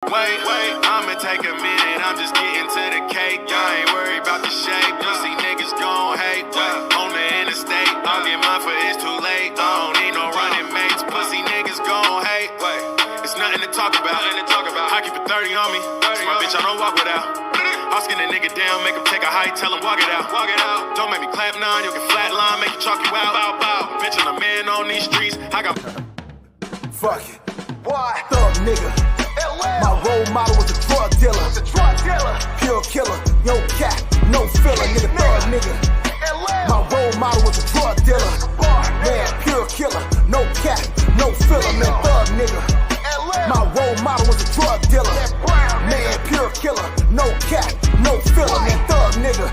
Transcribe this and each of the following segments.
Wait, I'ma take a minute, I'm just getting to the cake. I ain't worried about the shape, you see niggas gon' hate. On the interstate, I'll get mine for it's too late. I don't need no running mates, pussy niggas gon' hate. It's nothing to talk about. I keep a 30 on me, so my bitch I don't walk without. I'll skin a nigga down, make him take a hike, tell him walk it out. Don't make me clap none, you can flatline, make you chalk you out. Bitch, I'm a man on these streets, I got... Fuck it. Why? Thug nigga. My role model was a drug dealer. Pure killer. No cap, no filler. Nigga, thug nigga. My role model was a drug dealer. Man, pure killer. No cap, no filler. Man, thug nigga. My role model was a drug dealer. Man, pure killer. No cap, no filler. Man, thug nigga.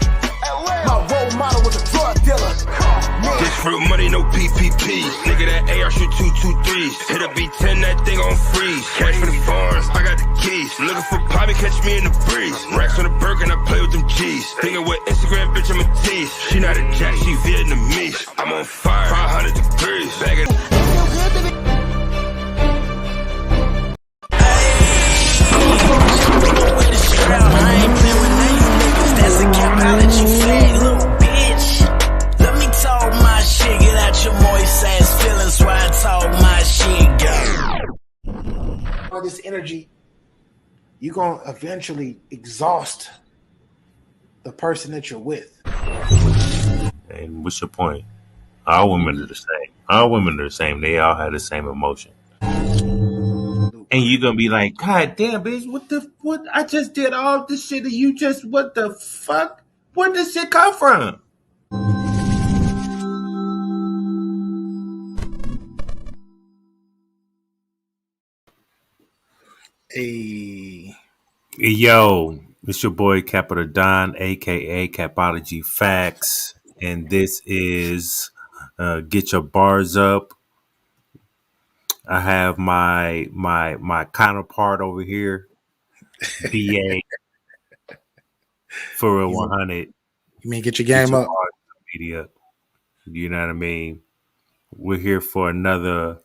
My role model was a drug dealer. This fruit money, no PPP. Nigga, that AR shoot 223s. Hit a B10, that thing on freeze. Cash for the farms, I got the keys. Looking for Bobby, catch me in the breeze. Racks on the Birkin, I play with them G's. Thinking with Instagram, bitch, I'm a tease. She not a jack, she Vietnamese. I'm on fire, 500 degrees. Bag it. I ain't playing with nice niggas. That's a capology flag, little bitch. Let me talk my shit. Get out your moist ass feelings while I talk my shit, girl. All this energy, you're going to eventually exhaust the person that you're with. And what's your point? All women are the same. All women are the same. They all have the same emotion. And you're going to be like, God damn, bitch, what? I just did all this shit and you just, what the fuck? Where did this shit come from? Hey, Yo, it's your boy Capital Don, aka Capology Facts, and this is Get Your Bars Up. I have my counterpart over here, BA for a 100. you mean get your game up? Media, you know what I mean? We're here for another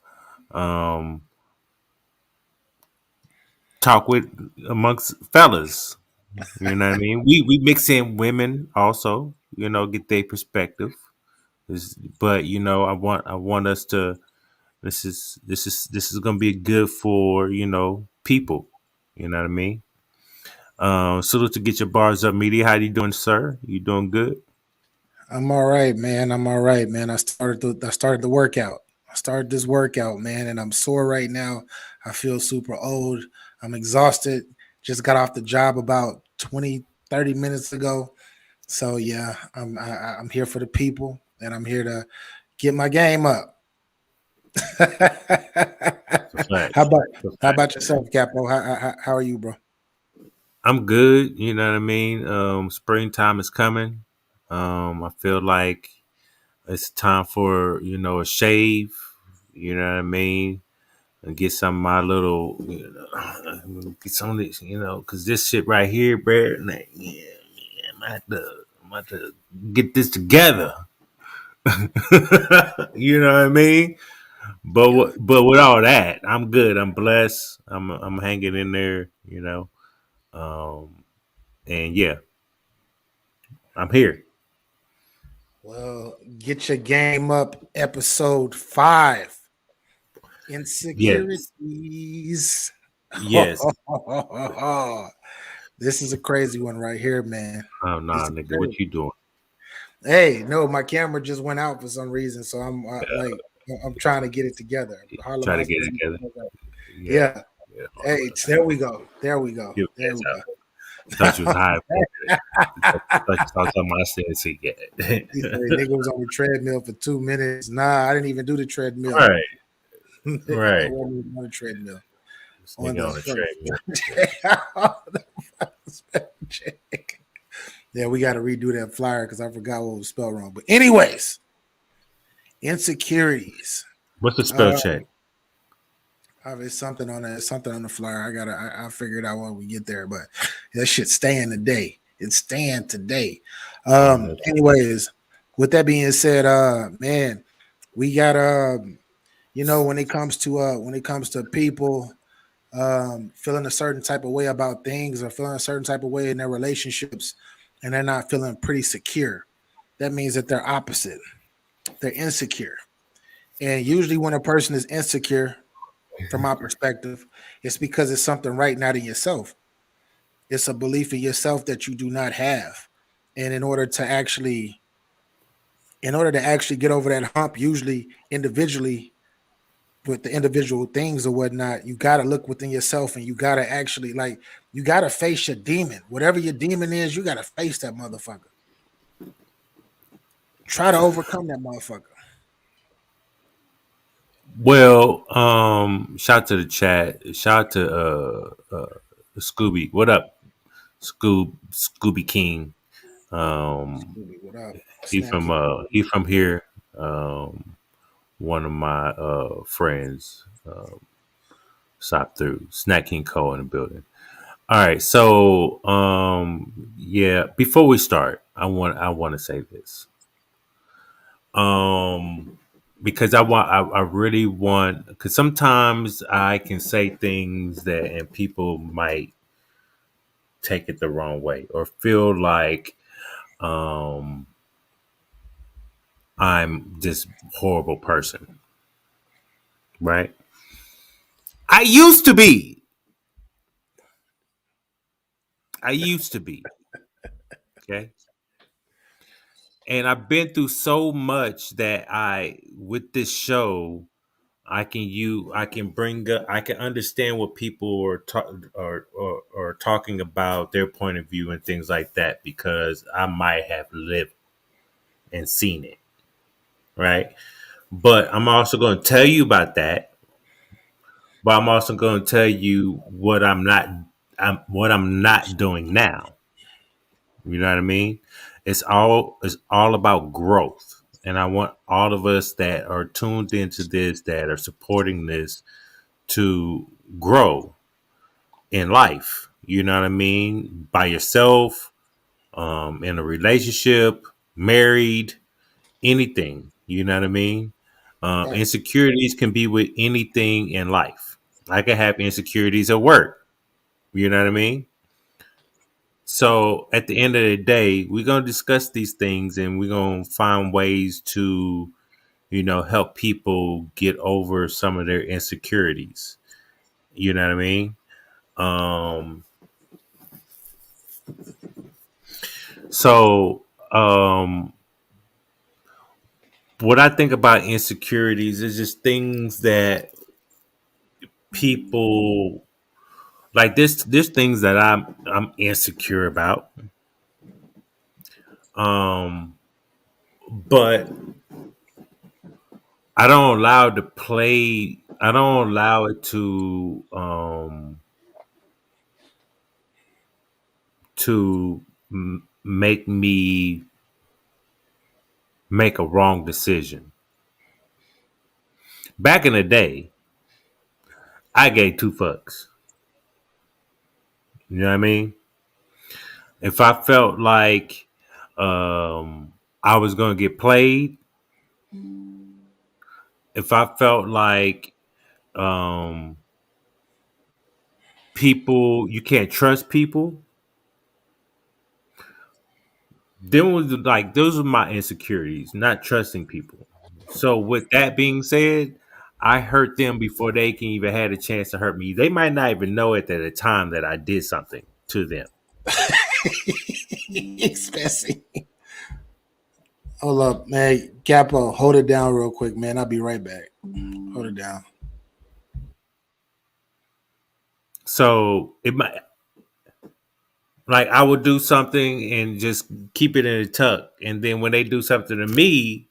talk with amongst fellas. You know what I mean? We mix in women also, get their perspective. But I want us to. This is gonna be good for people. You know what I mean? Salute to Get Your Bars Up Media. How you doing, sir? You doing good? I'm all right, man. I started the workout. I started this workout, man, and I'm sore right now. I feel super old. I'm exhausted. Just got off the job about 20, 30 minutes ago. So yeah, I'm here for the people, and I'm here to get my game up. How about yourself, Capo? How are you, bro? I'm good. You know what I mean? Springtime is coming. I feel like it's time for a shave. You know what I mean? And get some of my little, get some of this, because this shit right here, bro. Like, I'm about to get this together. You know what I mean? But with all that, I'm good. I'm blessed. I'm hanging in there. And yeah, I'm here. Well, Get Your Game Up, episode 5. Insecurities. Yes. This is a crazy one right here, man. Oh no, nigga, crazy. What you doing? Hey, no, my camera just went out for some reason, so I'm trying to get it together. Try to get it together. Yeah. Hey, there we go. There we go. I thought you was high. I thought you saw something I said. See, yeah. Nigga was on the treadmill for 2 minutes. Nah, I didn't even do the treadmill. Right. I wasn't on the treadmill. On the treadmill. Yeah, we got to redo that flyer because I forgot what was spelled wrong. But anyways, insecurities. What's the spell check? It's something on the flyer. I'll figure it out when we get there. But that shit staying today. It's staying today. Anyways, with that being said, man, we got when it comes to people, feeling a certain type of way about things or feeling a certain type of way in their relationships, and they're not feeling pretty secure. That means that they're opposite. They're insecure. And usually, when a person is insecure, from my perspective, it's because it's something right not in yourself. It's a belief in yourself that you do not have. And in order to actually get over that hump, usually individually with the individual things or whatnot, you got to look within yourself and you got to actually you got to face your demon. Whatever your demon is, you got to face that motherfucker. Try to overcome that motherfucker. Well, shout out to the chat. Shout out to Scooby. What up, Scooby King? Um, Scooby, what up? Snap King. he from here. One of my friends stopped through. Snack King Cole in the building. All right, so yeah. Before we start, I want to say this. Because I really want, because sometimes I can say things that and people might take it the wrong way or feel like um I'm this horrible person, right? I used to be. I used to be. Okay. And I've been through so much that with this show, I can bring up, I can understand what people are talking about their point of view and things like that because I might have lived and seen it, right? But I'm also going to tell you about that. But I'm also going to tell you what I'm not doing now. You know what I mean? It's all about growth. And I want all of us that are tuned into this, that are supporting this, to grow in life. You know what I mean? By yourself, in a relationship, married, anything. You know what I mean? Right. Insecurities can be with anything in life. I can have insecurities at work. You know what I mean? So at the end of the day, we're gonna discuss these things and we're gonna find ways to, help people get over some of their insecurities. You know what I mean? Um, so what I think about insecurities is just things that people like this. There's things that I'm insecure about. Um, but I don't allow it to play. I don't allow it to make me make a wrong decision. Back in the day, I gave two fucks. You know what I mean? If I felt like I was going to get played, if I felt like um, people, you can't trust people, then was like those are my insecurities, not trusting people. So with that being said, I hurt them before they can even had a chance to hurt me. They might not even know it at the time that I did something to them. Especially. Hold up, man. Capo, hold it down real quick, man. I'll be right back. Hold it down. So it might, like, I would do something and just keep it in a tuck, and then when they do something to me,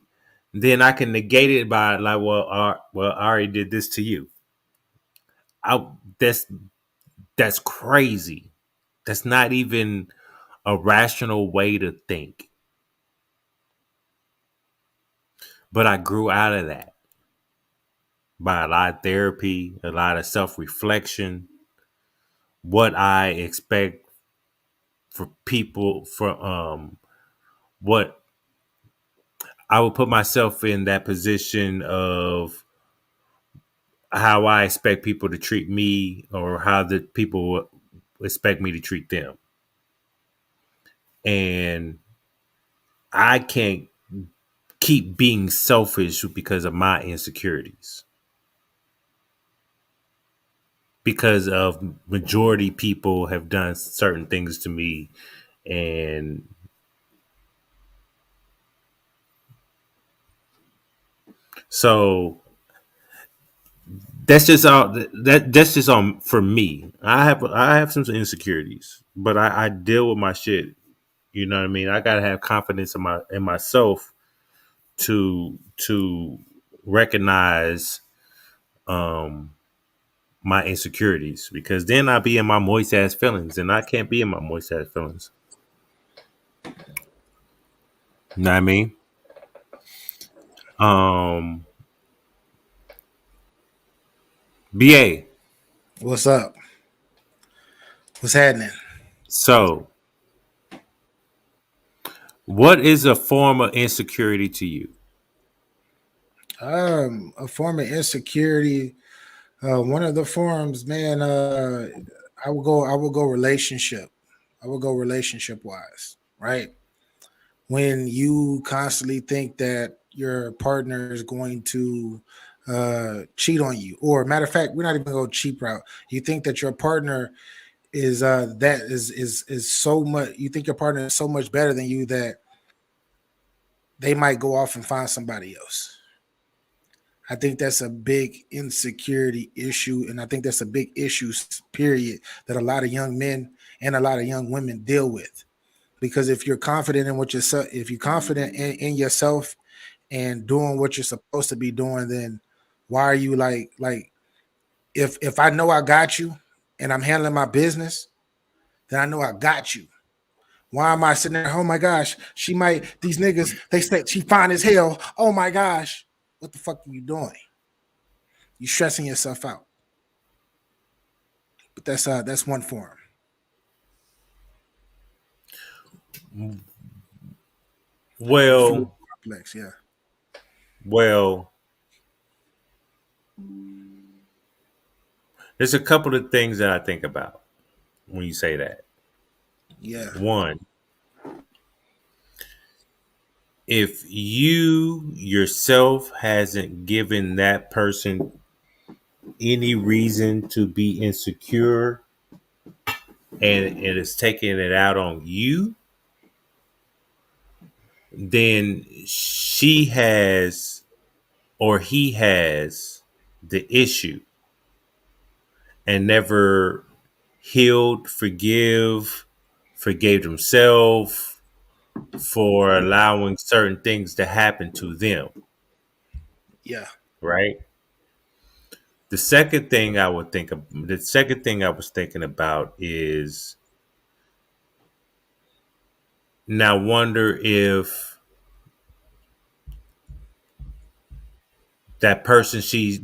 then I can negate it by like, well, I already did this to you. I that's crazy. That's not even a rational way to think. But I grew out of that by a lot of therapy, a lot of self reflection, what I expect for people, for what I would put myself in that position of how I expect people to treat me or how the people expect me to treat them. And I can't keep being selfish because of my insecurities. Because of majority people have done certain things to me, and so that's just on for me. I have some insecurities, but I deal with my shit. You know what I mean? I gotta have confidence in myself to recognize um my insecurities, because then I'll be in my moist ass feelings, and I can't be in my moist ass feelings. You know what I mean? Um BA. What's up? What's happening? So what is a form of insecurity to you? A form of insecurity. One of the forms, man. I will go. I will go relationship. I will go relationship wise, right? When you constantly think that your partner is going to cheat on you, or matter of fact, we're not even going to go cheap route. You think that your partner is so much. You think your partner is so much better than you that they might go off and find somebody else. I think that's a big insecurity issue, and I think that's a big issue, period, that a lot of young men and a lot of young women deal with. Because if you're confident in what yourself, if you're confident in yourself and doing what you're supposed to be doing, then why are you like if I know I got you and I'm handling my business, then I know I got you. Why am I sitting there? Oh my gosh, she might these niggas, they say she fine as hell. Oh my gosh. What the fuck are you doing? You stressing yourself out. But that's one form. A few Well, complex, yeah. well, there's a couple of things that I think about when you say that. Yeah. One, if you yourself hasn't given that person any reason to be insecure, and it is taking it out on you, then she has or he has the issue and never healed, forgave himself for allowing certain things to happen to them, Yeah. right? The second thing I was thinking about is, now wonder if that person she's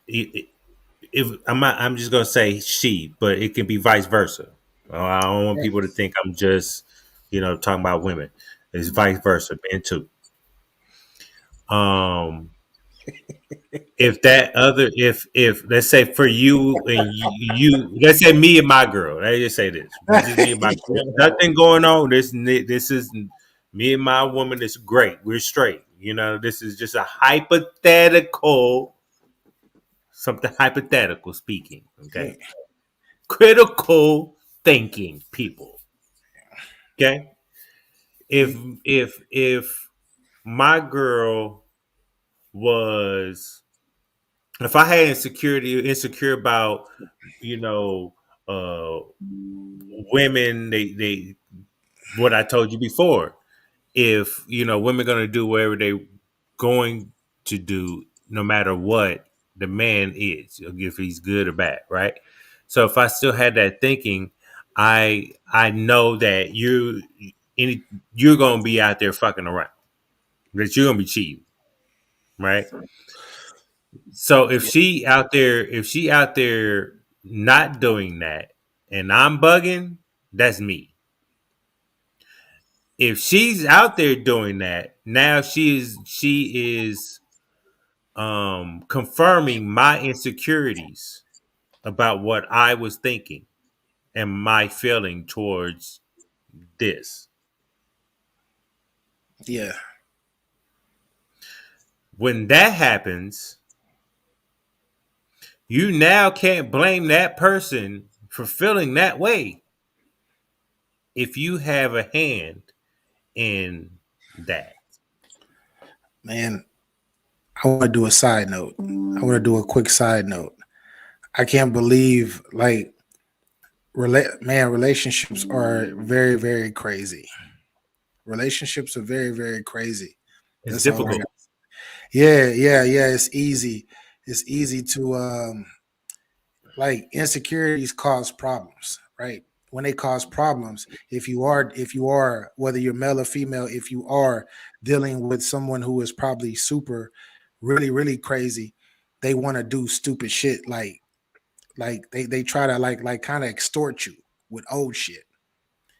if I'm just gonna say she, but it can be vice versa. I don't want people to think I'm just talking about women. It's vice versa, men too. Um, if that other if let's say for you and you let's say me and my girl, let's just say this, just me and my girl, nothing going on. This is me and my woman. Is great. We're straight. This is just a hypothetical, something hypothetical speaking. Okay, critical thinking, people. Okay, if my girl was, if I had insecure about, you know, uh, women, they what I told you before. If women gonna do whatever they going to do, no matter what the man is, if he's good or bad, right? So if I still had that thinking, I know that you're gonna be out there fucking around, that you're gonna be cheating, right? So if she out there not doing that, and I'm bugging, that's me. If she's out there doing that, now she is confirming my insecurities about what I was thinking and my feeling towards this. Yeah, When that happens, you now can't blame that person for feeling that way if you have a hand in that. man. I want to do a side note. I want to do a quick side note. I can't believe, like, man, relationships are very, very crazy. Relationships are very, very crazy. It's That's all I difficult. got. Yeah, yeah, yeah. It's easy. It's easy to like insecurities cause problems, right? When they cause problems, if you are whether you're male or female, if you are dealing with someone who is probably super, really, really crazy, they want to do stupid shit like they try to like kind of extort you with old shit.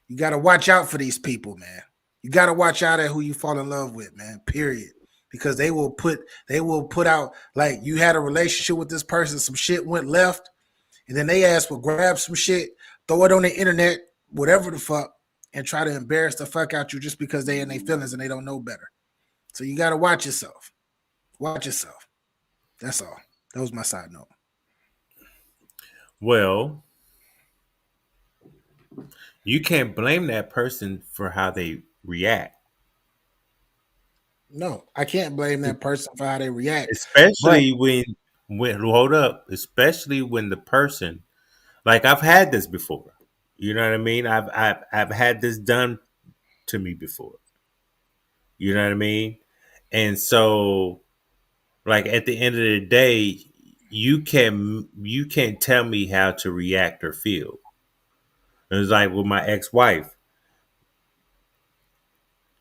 You got to watch out for these people, man. You got to watch out at who you fall in love with, man. Period. Because they will put out, like, you had a relationship with this person, some shit went left, and then they ask for grab some shit, throw it on the internet, whatever the fuck, and try to embarrass the fuck out you just because they in their feelings and they don't know better. So you got to watch yourself. Watch yourself. That's all. That was my side note. Well, you can't blame that person for how they react, No, I can't blame that person for how they react, but especially when hold up, especially when the person, like, I've had this before. You know what I mean? I've had this done to me before. You know what I mean? And so, like, at the end of the day, you can't tell me how to react or feel. It was like with my ex-wife.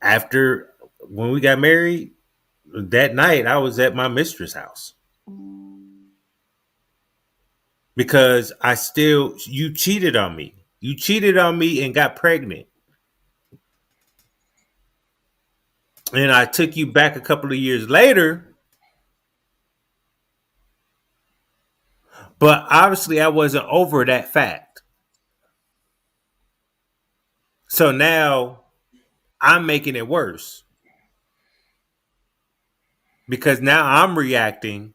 After when we got married, that night I was at my mistress' house because I still you cheated on me. You cheated on me and got pregnant. And I took you back a couple of years later, but obviously I wasn't over that fact. So now I'm making it worse because now I'm reacting.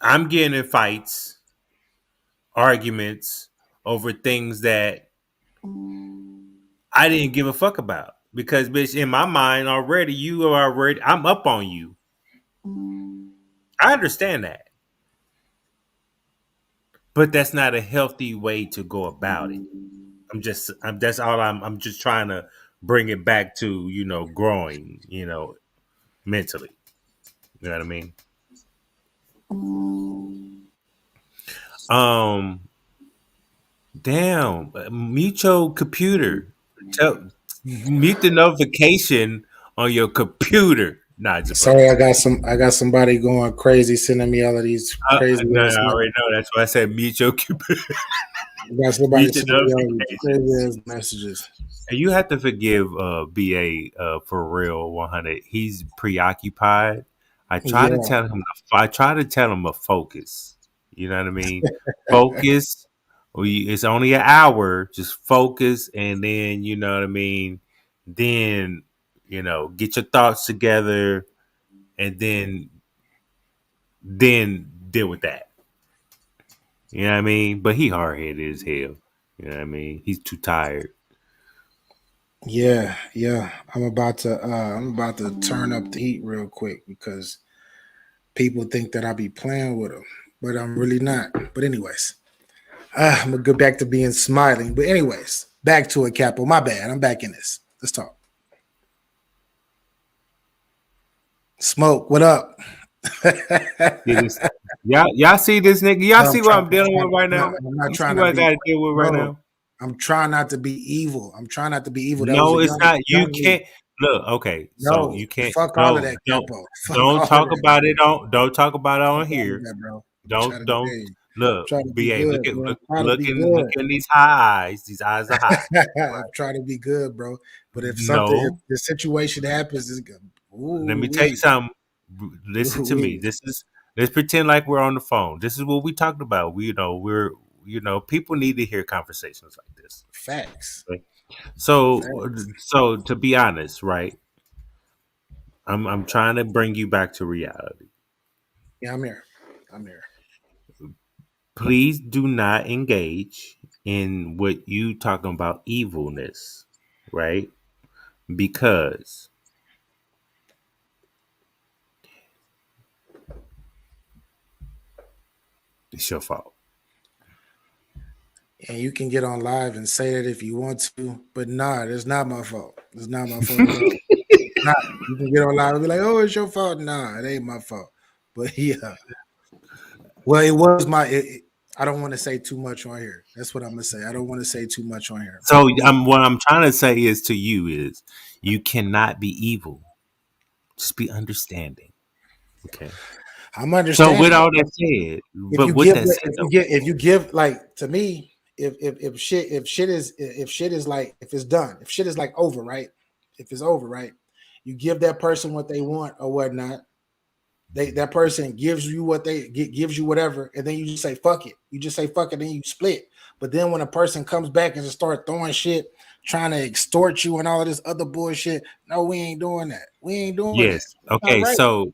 I'm getting in fights, arguments over things that I didn't give a fuck about. Because, bitch, in my mind already, I'm up on you. I understand that. But that's not a healthy way to go about it. I'm just trying to bring it back to, growing, mentally. You know what I mean? Um, Damn, mute your computer. Mute the notification on your computer. Nah, just playing. sorry, I got somebody going crazy sending me all of these crazy No, ass I messages. already know. That's why I said mute your computer. I got somebody Mute the sending me all these crazy notifications. ass messages. And you have to forgive BA for real 100. He's preoccupied. Yeah, I try to tell him to focus. You know what I mean? Focus. It's only an hour. Just focus, and then you know what I mean. Then get your thoughts together, and then deal with that. You know what I mean? But he hard headed as hell. You know what I mean? He's too tired. yeah, yeah. I'm about to turn up the heat real quick because people think that I be playing with them, but I'm really not. But anyways, I'm gonna go back to being smiling. But anyways, back to it, Capo. My bad. I'm back in this. Let's talk. Smoke. What up? See this, y'all see this nigga? Y'all No, see what I'm dealing with right now? I'm not You see trying to what I be. got to deal with right No, now? I'm trying not to be evil. I'm trying not to be evil. That was No, a it's young, not. You young me. can't look. Okay, so No, you can't. fuck all of No, that, don't Capo. Fuck don't all of talk that, about bro. it on. Don't talk about it on Fuck all of here. that, bro. I'm trying Don't to don't tell you. look. Try to be Ba, good, bro. Try to be look good. in these high eyes. These eyes are high. I'm trying to be good, bro. But if No, the situation happens, it's good. Let Ooh me tell you wee. something. Listen Ooh to me. wee. This is let's pretend like we're on the phone. This is what we talked about. People need to hear conversations like this. Facts. Okay? So Facts. so to be honest, right? I'm trying to bring you back to reality. Yeah, I'm here. I'm here. Please do not engage in what you talking about evilness, right? Because it's your fault. And you can get on live and say that if you want to, but nah, it's not my fault. It's not my fault at all. Not you can get on live and be like, "Oh, it's your fault." Nah, it ain't my fault. But yeah, well, it was my. I don't want to say too much on here. That's what I'm gonna say. I don't want to say too much on here. So But yeah, what I'm trying to say is to you is you cannot be evil. Just be understanding. Okay. I'm So with understanding. all that said, If but you with give, that said though, if you give, like to me, if shit is like if it's done, if shit is like over, right? If it's over, right? You give that person what they want or whatnot. That person gives you what gives you whatever, and then you just say fuck it. You just say fuck it, then you split. But then when a person comes back and just start throwing shit, trying to extort you and all of this other bullshit, no, we ain't doing that. We ain't doing that. yes. It's not Okay. right. So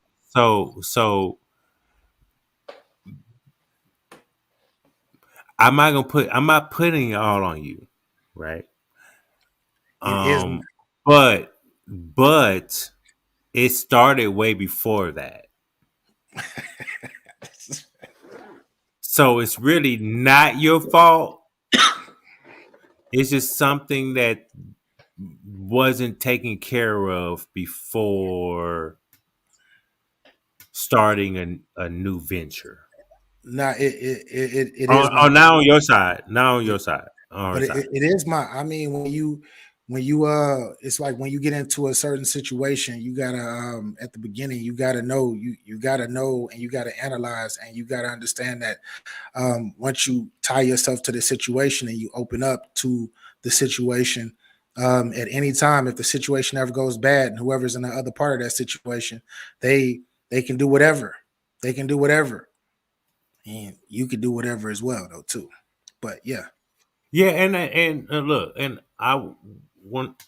I'm not putting it all on you, right? It is. Um, but it started way before that. So it's really not your fault. It's just something that wasn't taken care of before starting a new venture. Nah, it is my. Now on your side. Now on It, your side. On but our side. it is my. I mean, when you it's like when you get into a certain situation, you gotta at the beginning you gotta know you gotta know and you gotta analyze and you gotta understand that once you tie yourself to the situation and you open up to the situation at any time, if the situation ever goes bad and whoever's in the other part of that situation, they can do whatever. They can do whatever. And you could do whatever as well though too. But yeah, Yeah, and look, and I want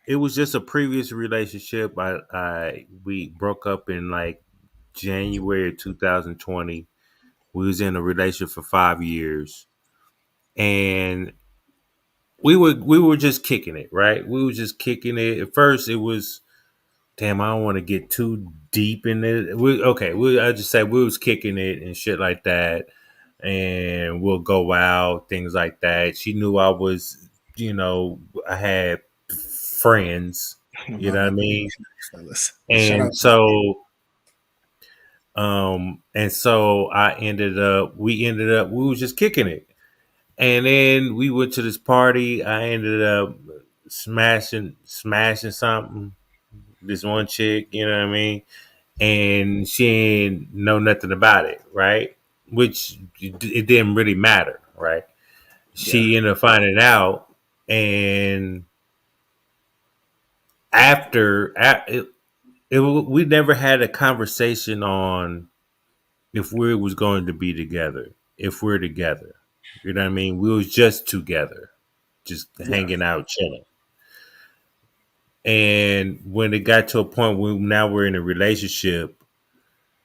it was just a previous relationship. I we broke up in like January 2020. We was in a relationship for 5 years, and we were just kicking it, right? We were just kicking it. At first, it was damn. I don't want to get too deep in it. I just say we was kicking it and shit like that, and we'll go out, things like that. She knew I was, I had friends, you my know what I bad, mean, fellas. Shout and out to so we ended up, we was just kicking it. And then we went to this party. I ended up smashing something. This one chick, you know what I mean? And she ain't know nothing about it, right? Which it didn't really matter, right? yeah, She ended up finding out, and after we never had a conversation on if we was going to be together, if we're together. You know what I mean? We was just together, just yeah, hanging out, chilling. And when it got to a point where now we're in a relationship,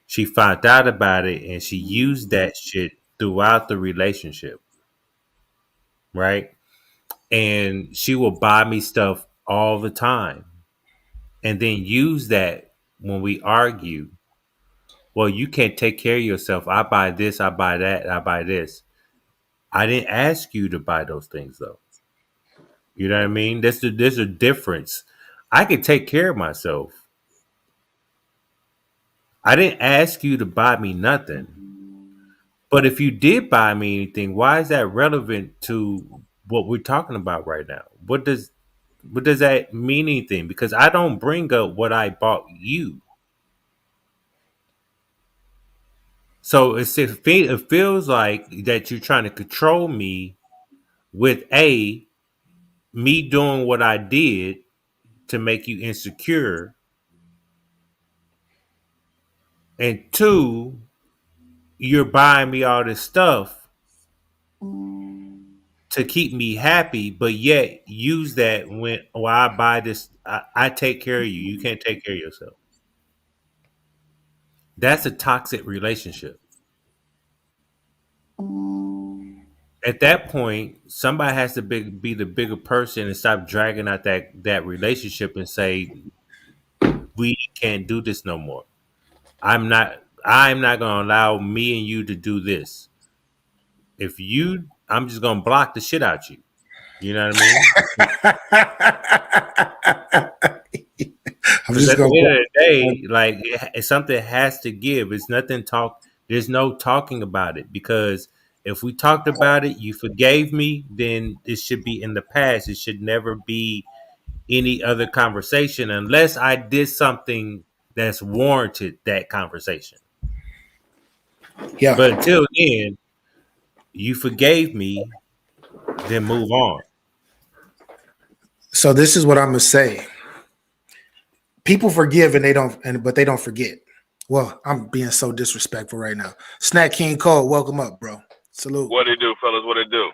she found out about it and she used that shit throughout the relationship, right? And she will buy me stuff all the time and then use that when we argue. Well, you can't take care of yourself. I buy this, I buy that, I buy this. I didn't ask you to buy those things though. You know what I mean? There's a difference. I can take care of myself. I didn't ask you to buy me nothing. But if you did buy me anything, why is that relevant to what we're talking about right now? What does that mean anything? Because I don't bring up what I bought you. So it feels like that you're trying to control me with me doing what I did to make you insecure, and two, you're buying me all this stuff to keep me happy, but yet use that when I buy this, I take care of you. You can't take care of yourself. That's a toxic relationship. At that point, somebody has to be the bigger person and stop dragging out that relationship and say we can't do this no more. I'm not going to allow me and you to do this. If you, I'm just going to block the shit out you. You know what I mean? I'm Because just at gonna. the end of the day, like something has to give. It's nothing talk. There's no talking about it because if we talked about it, you forgave me, then it should be in the past. It should never be any other conversation unless I did something that's warranted that conversation. Yeah. But until then, you forgave me, then move on. So this is what I'm gonna say. People forgive and they don't, but they don't forget. Well, I'm being so disrespectful right now. Snack King Cole, welcome up, bro. Salute. What it do, fellas? What it do?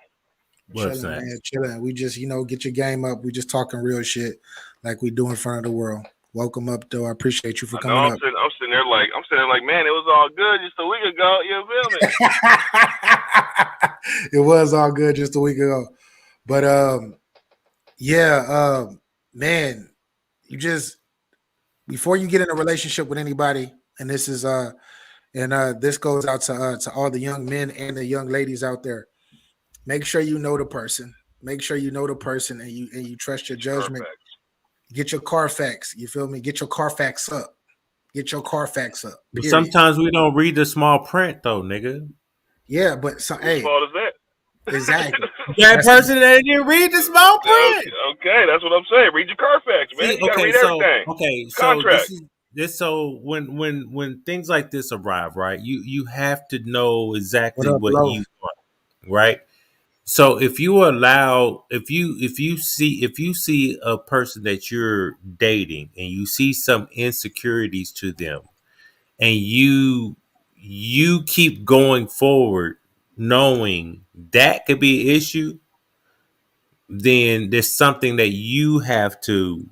What's Chilling, that? man. Chilling. We just, get your game up. We just talking real shit like we do in front of the world. Welcome up, though. I appreciate you for I know coming up. I'm sitting there like, man, it was all good just a week ago. You feel me? It was all good just a week ago. But yeah, man, you just before you get in a relationship with anybody, and this is this goes out to all the young men and the young ladies out there. Make sure you know the person. Make sure you know the person and you trust your It's judgment. Carfax. Get your Carfax. You feel me? Get your Carfax up. Get your Carfax up. But Period. sometimes we don't read the small print though, nigga. Yeah, but so Whose hey, fault is that? exactly. That That's person that didn't read the small print. Okay, that's what I'm saying. Read your Carfax, man. See, You gotta read everything. so Contract. this so when things like this arrive, right? You have to know what exactly up, what low. you want, right? So if you see a person that you're dating and you see some insecurities to them and you keep going forward knowing that could be an issue, then there's something that you have to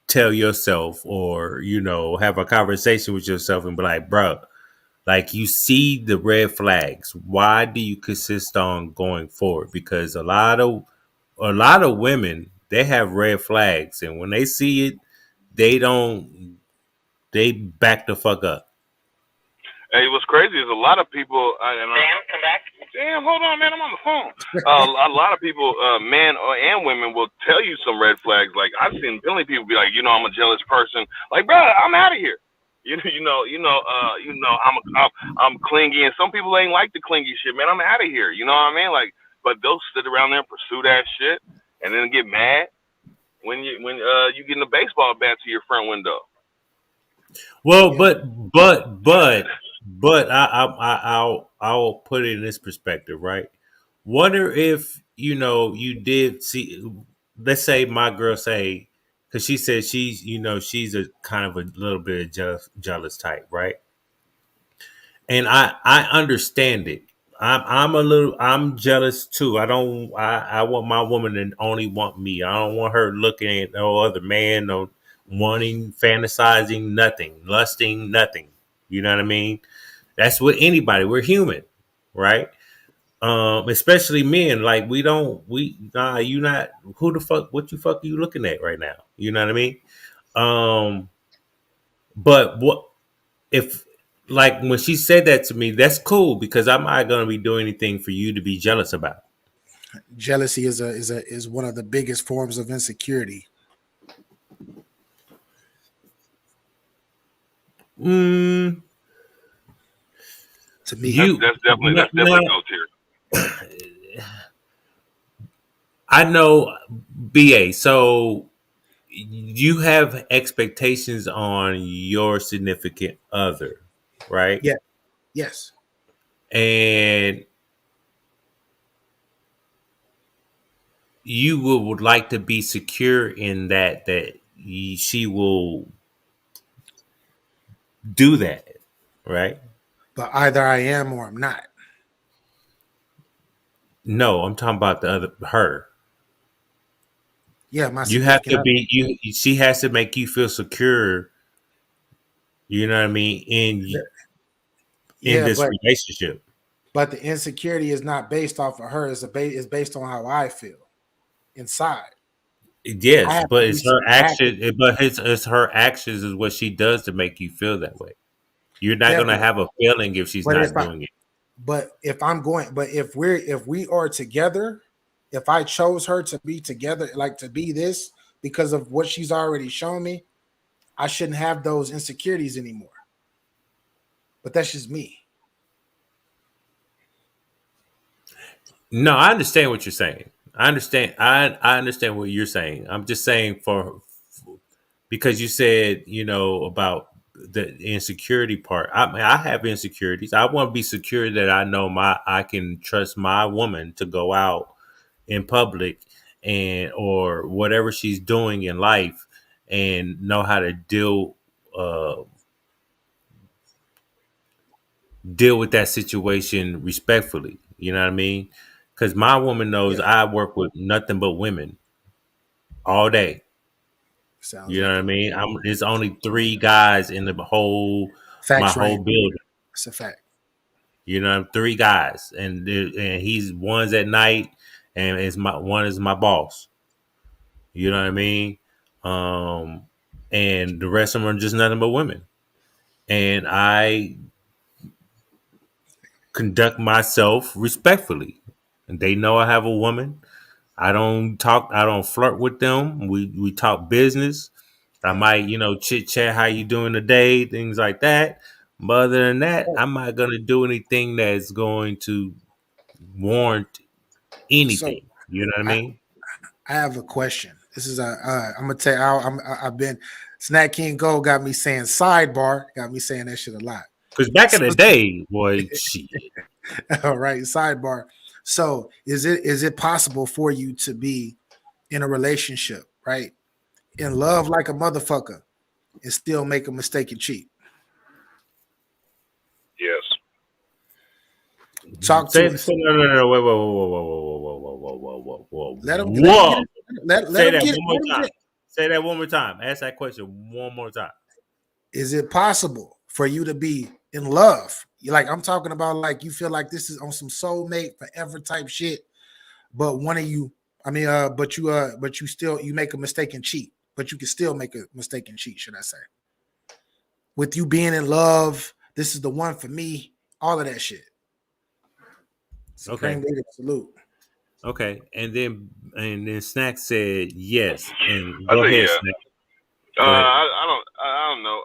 tell yourself or have a conversation with yourself and be like, bro, like you see the red flags, why do you consist on going forward? Because a lot of women, they have red flags, and when they see it, they back the fuck up. Hey, what's crazy is a lot of people. Come back. Damn, hold on, man. I'm on the phone. A lot of people, men and women, will tell you some red flags. Like I've seen plenty of people be like, I'm a jealous person. Like, bro, I'm out of here. I'm clingy, and some people ain't like the clingy shit, man. I'm out of here. You know what I mean? Like, but they'll sit around there and pursue that shit, and then get mad when you getting a baseball bat to your front window. Well, Yeah. but I'll put it in this perspective, right? Wonder if you did see. Let's say my girl say, because she said she's a kind of a little bit of jealous type, right? And I understand it. I'm jealous too. I want my woman to only want me. I don't want her looking at no other man, no wanting, fantasizing, nothing, lusting, nothing. You know what I mean? That's what anybody. We're human, right? Especially men. Like you not who the fuck what you fuck are you looking at right now? You know what I mean? Um, but what if like when she said that to me, that's cool because I'm not gonna be doing anything for you to be jealous about. Jealousy is one of the biggest forms of insecurity Mm, to me. That's you that's definitely no, that's no, definitely goes here. I know BA. So you have expectations on your significant other, right? Yeah. Yes. And you would like to be secure in that she will do that, right? But either I am or I'm not. No, I'm talking about the other her. Yeah, my You have significant to other. be you. She has to make you feel secure. You know what I mean in Yeah, this but relationship. the insecurity is not based off of her. It's based on how I feel inside. I Yes, have but to be. it's her I have to action. But it's her actions is what she does to make you feel that way. You're not gonna definitely. have a feeling if she's But if not I doing it. if I'm going, but if we are together, if I chose her to be together, like to be this because of what she's already shown me, I shouldn't have those insecurities anymore. But that's just me. No, I understand what you're saying. I understand. I understand what you're saying. I'm just saying because you said about the insecurity part. I mean, I have insecurities. I want to be secure that I know I can trust my woman to go out in public and or whatever she's doing in life and know how to uh, deal with that situation respectfully. You know what I mean? Because my woman knows Yeah, I work with nothing but women all day. sounds You know like what I it. mean? There's only three guys in the whole my Facts, whole right? building. That's a fact. You know, three guys, and he's one's at night, and is my one is my boss. You know what I mean? Um, and the rest of them are just nothing but women. And I conduct myself respectfully. And they know I have a woman. I don't flirt with them. We talk business. I Yeah. might, chit chat how you doing today, things like that. But other than that, I'm not gonna do anything that's going to warrant So anything. You know what I I, mean? I have a question. This is a I'm gonna tell you. I've been Snack King Gold got me saying sidebar. Got me saying that shit a lot. Because back in So the day, boy, shit. all right, sidebar. So is it possible for you to be in a relationship, right? In love like a motherfucker and still make a mistake and cheat? Yes. Talk to us. No, wait, whoa, whoa, whoa, whoa, whoa, whoa, whoa, whoa, whoa, whoa, Let him get whoa. it. Let Say him that get one more let him time. get. Say that one more time. Ask that question one more time. Is it possible for you to be in love? Like I'm talking about, like you feel like this is on some soulmate forever type shit, but one of you, but you still you make a mistake and cheat, but you can still make a mistake and cheat, should I say? With you being in love, this is the one for me, all of that shit. Supreme Okay. leader, salute. Okay. And then Snack said yes. And I go say ahead, yeah. Snack. Go ahead. I don't know.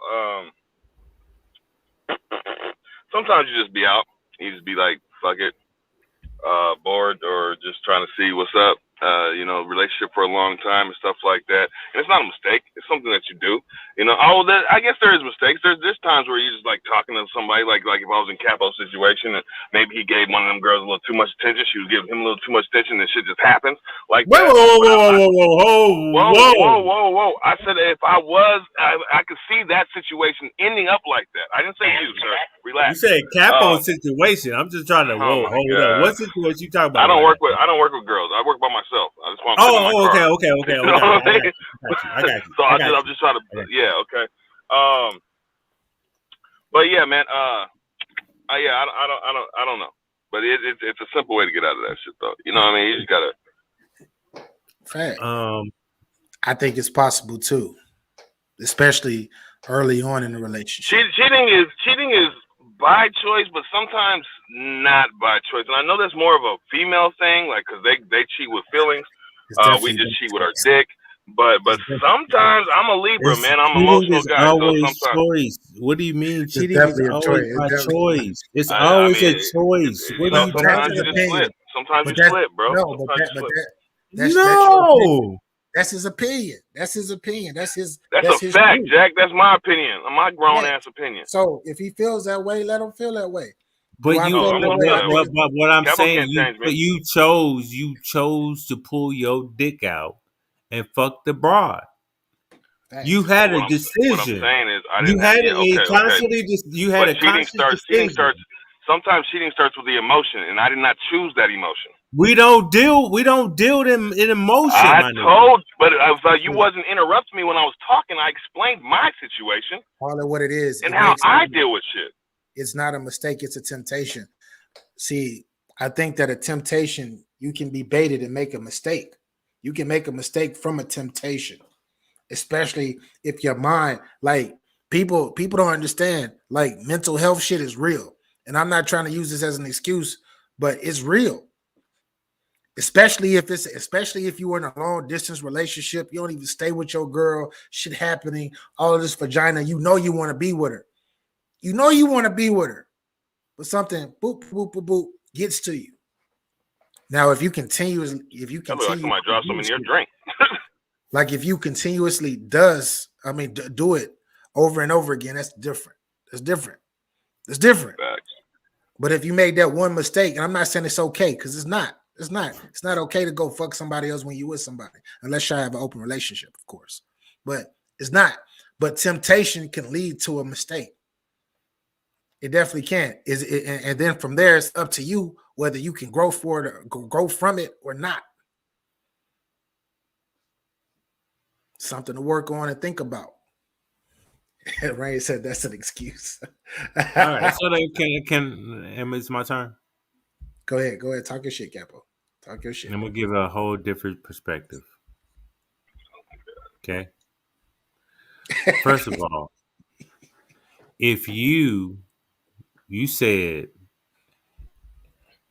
Sometimes you just be out. You just be like, fuck it. Bored or just trying to see what's up, relationship for a long time and stuff like that. And it's not a mistake. It's something that you do. I guess there is mistakes. There's times where you just like talking to somebody, like if I was in Capo's situation and maybe he gave one of them girls a little too much attention, she was giving him a little too much attention, and shit just happens like Whoa, that. whoa, But whoa, whoa, whoa, whoa, whoa, whoa, whoa, whoa. whoa, whoa! I said if I could see that situation ending up like that. I didn't say you, sir. You Relax. said capo situation. I'm just trying to Oh whoa, my hold up. god. What situation you talking I about don't right now? work with girls. I work by myself. I just want to sit in my Oh, car. okay, okay, okay, You know okay. what I mean? I got you. So I got I'm you. just trying to. I got you. Yeah. Okay. But yeah, man. Yeah. I don't know. But it's a simple way to get out of that shit, though. You know what I mean? You just gotta. Fact. Um, I think it's possible too, especially early on in the relationship. Cheating is by choice, but sometimes not by choice. And I know that's more of a female thing, like because they cheat with feelings. It's We definitely just been cheat with our choice. dick. But It's, def- sometimes I'm a Libra, man. I'm an cheating emotional is guy, so always sometimes choice. What do you mean? it's Cheating is definitely a choice. always It's by definitely, choice. It's I always mean, a choice. What are you but that's sometimes talking his you just about? opinion. slip. Sometimes But you that's slip, bro. no, Sometimes you slip. that's your opinion. No. That's his opinion. That's his opinion. That's a That's his fact, view. Jack. That's my opinion. My grown Yeah. ass opinion. So if he feels that way, let him feel that way. Do But I you, feel Oh, I'm that gonna way? feel I that think way. it's, what I'm Capo saying, can't change me. you chose to pull your dick out and fuck the broad. You Facts. had What a I'm decision. saying is I You didn't have. had Yeah, a okay, okay. constantly. You had But a conscious cheating starts. decision. Sometimes cheating starts with the emotion, and I did not choose that emotion. We don't deal. We don't deal in emotion, I my nigga. told, but you wasn't interrupting me when I was talking. I explained my situation Call it what it is. and It how makes I deal with shit. it's not a mistake, it's a temptation. See, I think that a temptation, you can be baited and make a mistake. You can make a mistake from a temptation, especially if your mind, like people don't understand, like mental health shit is real. And I'm not trying to use this as an excuse, but it's real. Especially if you were in a long distance relationship, you don't even stay with your girl, shit happening, all of this vagina, you know you want to be with her. You know you want to be with her, but something boop, boop, boop, boop gets to you. Now, if you That look like somebody dropped some in your drink. like if you continuously do it over and over again, that's different. That's different. It's different. Facts. But if you made that one mistake, and I'm not saying it's okay, because it's not. It's not. It's not okay to go fuck somebody else when you with somebody, unless you have an open relationship, of course. But it's not. But temptation can lead to a mistake. It definitely can. And then from there, it's up to you whether you can grow for it or grow from it or not. Something to work on and think about. Ray said that's an excuse. All right, so then it's my turn. Go ahead. Talk your shit, Capo. Talk your shit. And I'm gonna give a whole different perspective. Okay. First of all, if you said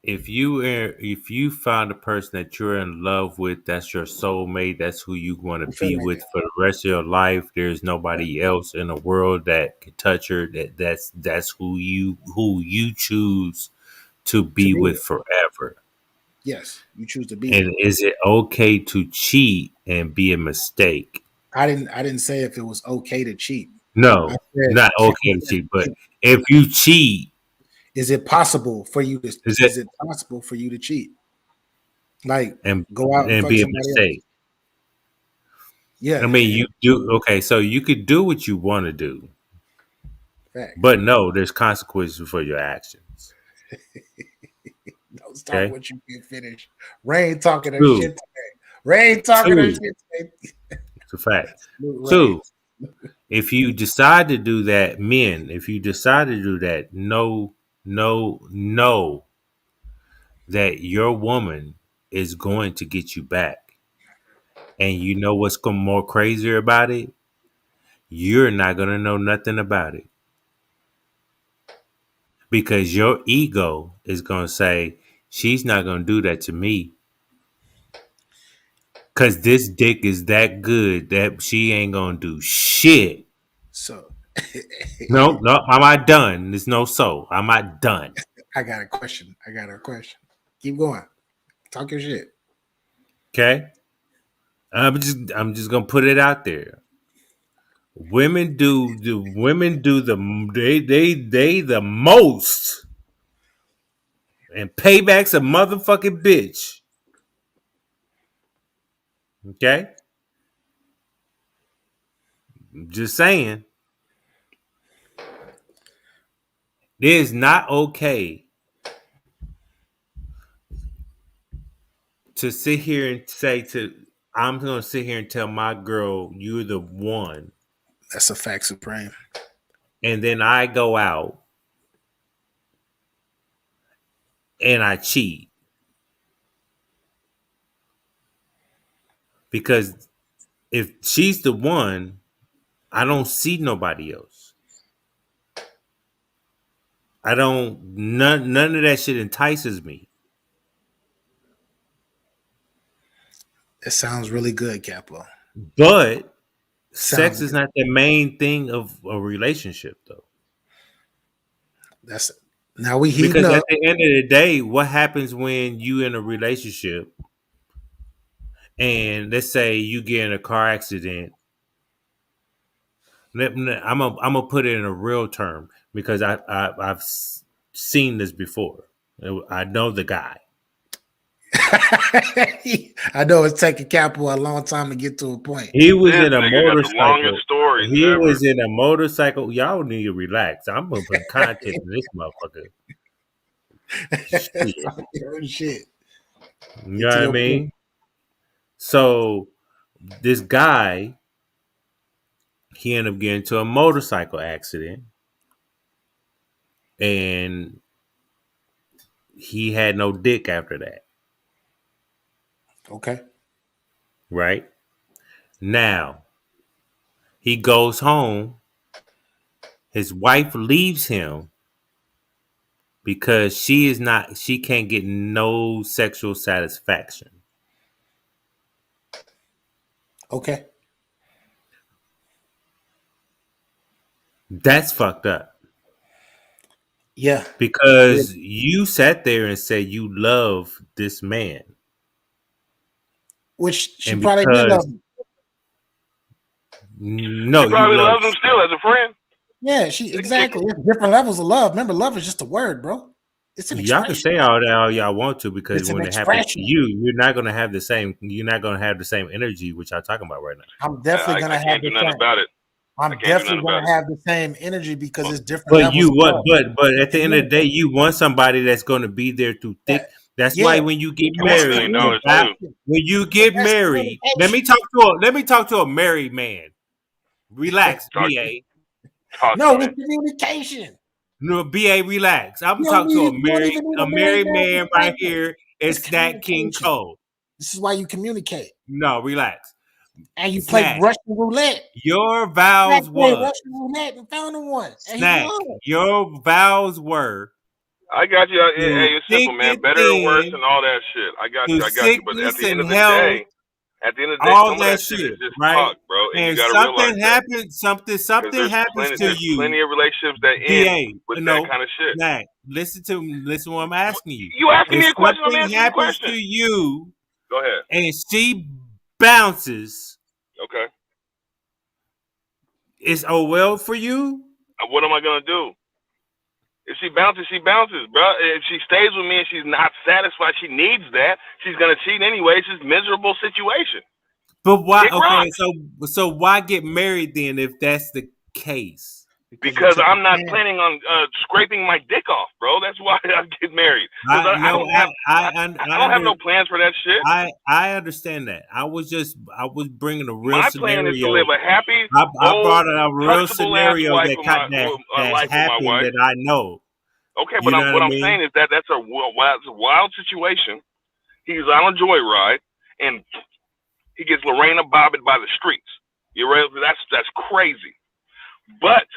if you found a person that you're in love with, that's your soulmate, that's who you want to be with for the rest of your life. There's nobody else in the world that can touch her. That's who you choose to be with forever. Yes, you choose to be. And is it okay to cheat and be a mistake? I didn't say if it was okay to cheat. I No, said, not okay to cheat. But if you cheat, is it possible for you to? is It possible for you to cheat? Like and go out and fuck be a somebody else? mistake? Yeah, I mean, you do okay. So you could do what you want to do, facts. but no, there's consequences for your actions. Don't start Okay. what you can finish. Ray ain't talking her Two. shit today. Ray ain't talking her shit today. It's a fact. Two. If you decide to do that, if you decide to do that, know that your woman is going to get you back. And you know what's more crazier about it? You're not going to know nothing about it. Because your ego is going to say, she's not going to do that to me. Because this dick is that good that she ain't going to do shit. So, No, I'm not done. There's no so. I'm not done. I got a question. Keep going. Talk your shit. Okay? I'm just going to put it out there. Women do the most, and payback's a motherfucking bitch. Okay, just saying, it is not okay to sit here and say I'm gonna sit here and tell my girl you're the one, That's a fact supreme. and then I go out and I cheat because if she's the one, I don't see nobody else. I don't none of that shit entices me. It sounds really good, Capo. But sex Sounds is good. not the main thing of a relationship, though. That's now we heating Because up. at the end of the day, what happens when you in a relationship and let's say you get in a car accident? I'm gonna put it in a real term because I've seen this before. I know the guy. I know it's taking Capital a long time to get to a point. He was This in a nigga got the longest motorcycle. stories He ever. was in a motorcycle. Y'all need to relax. I'm gonna put content in this motherfucker. Shit. Shit. You Get know to what I your mean? point. So this guy, he ended up getting into a motorcycle accident, and he had no dick after that. Okay. Right now, he goes home. His wife leaves him because she can't get no sexual satisfaction. Okay. That's fucked up. Yeah. Because you sat there and said you love this man. Which she And probably did love because him. no, She you probably love loves him still as a friend. Yeah, exactly. It's different levels of love. Remember, love is just a word, bro. It's an y'all can expression. say all that all y'all want to, because It's an when it happens to expression. you, you're not gonna have the same energy which y'all talking about right now. I'm definitely I gonna have can't do the nothing same. about it. I'm I can't do definitely nothing about gonna it. have the same energy because it's different But levels you of what love. but at the end of the day, you want somebody that's gonna be there through Yeah, thick. That's yeah. why when you get I want $1 married, billion the vow, too. when you But get that's married, let me talk to a married man. Relax, Talk, BA. talk to no, me. it's communication. No, BA, relax. I'm You don't talking to need. You don't even need a a married married man to man say right that. here. It's It's that King communication. Cole. This is why you communicate No, relax. and you play Snack. Russian roulette. Your Snack vows played was Russian roulette and found him one, and he snack. won. Your vows were I got you. to Hey, it's simple, thick man. and Better or worse thin, and all that shit. I got to you. I got you. But at sickness the end and of the health, day, all some of that that shit is shit, just right? talk, bro. And you And got to realize something that. happens, Because something happens to there's you, plenty of relationships that end BA. with that No, kind of shit. snack. Listen what I'm asking you. You asking If me a question, I'm something answering the happens to question. you Go ahead. and she bounces, Okay. it's oh well for you. What am I gonna do? If she bounces, bro. If she stays with me and she's not satisfied, she needs that. She's gonna cheat anyway. It's just miserable situation. But why? Kick Okay, rocks. so why get married then if that's the case? Because you Because took a I'm not chance. planning on scraping my dick off, bro. That's why I get married. Because I don't have no plans for that shit. I understand that. I was bringing a real My plan is to scenario. live a happy, I old, brought a real touchable ass scenario life that with my happened wife. that I know. Okay, You but know what what I I'm mean? saying is that's a wild situation. He's on a joyride and he gets Lorena bobbed by the streets. You right? That's crazy. But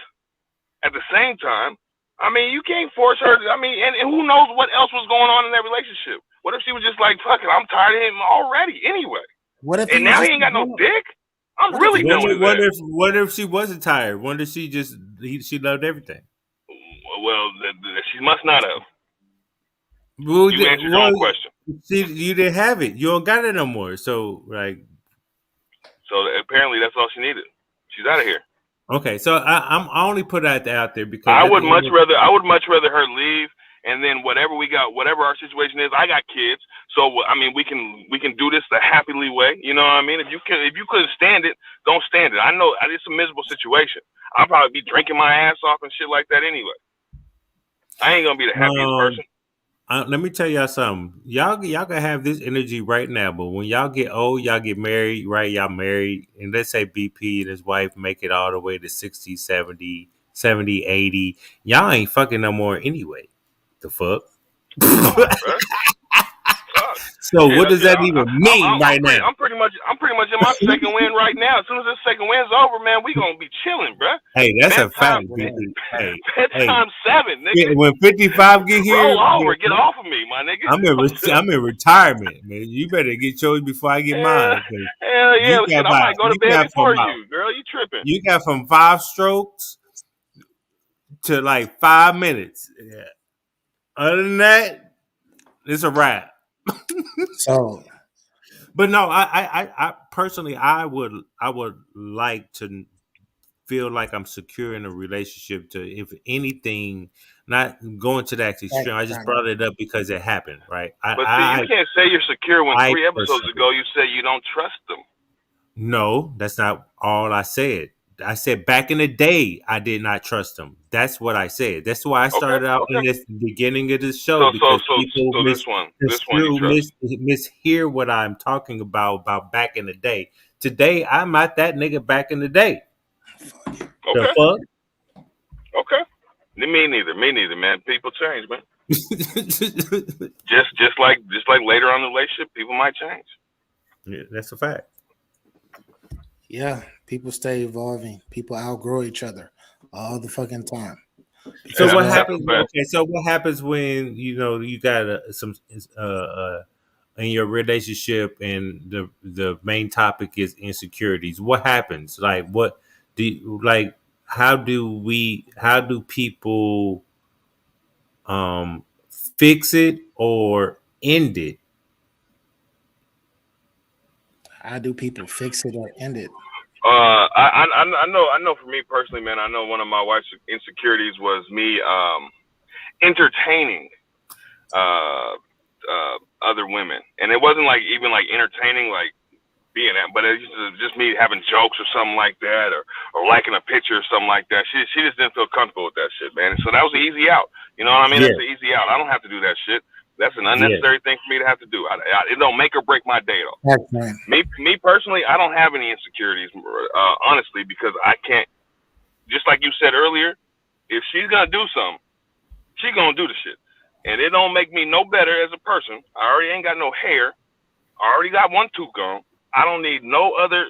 at the same time, I mean, you can't force her. I mean, and who knows what else was going on in that relationship? What if she was just like, "Fuck it, I'm tired of him already." Anyway, What if and he was now he just ain't got no dick. I'm really done with that. What if she wasn't tired? What if she loved everything? Well, she must not have. Well, You answered your own question. See, you didn't have it. You don't got it no more. So like, So apparently that's all she needed. She's out of here. okay. So I only put that out there because I would much rather her leave, and then whatever our situation is, I got kids, so I mean we can do this the happily way. You know what I mean? If you couldn't stand it, don't stand it. I know it's a miserable situation. I'll probably be drinking my ass off and shit like that anyway. I ain't gonna be the happiest person. Let me tell y'all something. Y'all can have this energy right now, but when y'all get old, y'all get married, right? Y'all married, and let's say BP and his wife make it all the way to 60, 70, 70, 80. Y'all ain't fucking no more anyway. The fuck? Bro. So what does that even mean right now? I'm pretty much in my second win right now. As soon as this second win's over, man, we gonna be chilling, bro. Hey, that's a fact, Bedtime, BP. bedtime 7, nigga. When 55 get here, roll over, get off of me, my nigga. I'm in retirement, man. You better get yours before I get mine. Hell yeah, shit, I might go to bed before you, girl. You tripping? You got from 5 strokes to like 5 minutes. Yeah. Other than that, it's a wrap. So, but no, I personally, I would like to feel like I'm secure in a relationship. To if anything, not going to that extreme. I just brought it up because it happened, right? But see, you can't say you're secure when I 3 episodes personally, ago you said you don't trust them. no, that's not all I said. I said back in the day, I did not trust them. That's what I said. That's why I started out in this beginning of this show, because people So this one you trust. mishear what I'm talking about back in the day. Today, I'm not that nigga back in the day. The Okay. fuck? Okay. Me neither, man. People change, man. just like later on in the relationship, people might change. Yeah, that's a fact. Yeah, people stay evolving. People outgrow each other all the fucking time. So Because what man, happens? Okay, so what happens when you got in your relationship and the main topic is insecurities? What happens? Like what do you, like? How do people fix it or end it? how do people fix it or end it? I know for me personally, man. I know one of my wife's insecurities was me entertaining other women, and it wasn't like even like entertaining like being that, but it was just me having jokes or something like that, or liking a picture or something like that. She just didn't feel comfortable with that shit, man. And so that was an easy out. You know what I mean? Yeah. That's an easy out. I don't have to do that shit. That's an Yeah. unnecessary thing for me to have to do. It don't make or break my day though. That's right. Me personally, I don't have any insecurities, honestly, because I can't. Just like you said earlier, if she's gonna do something, she gonna do the shit, and it don't make me no better as a person. I already ain't got no hair. I already got one tooth gone. I don't need no other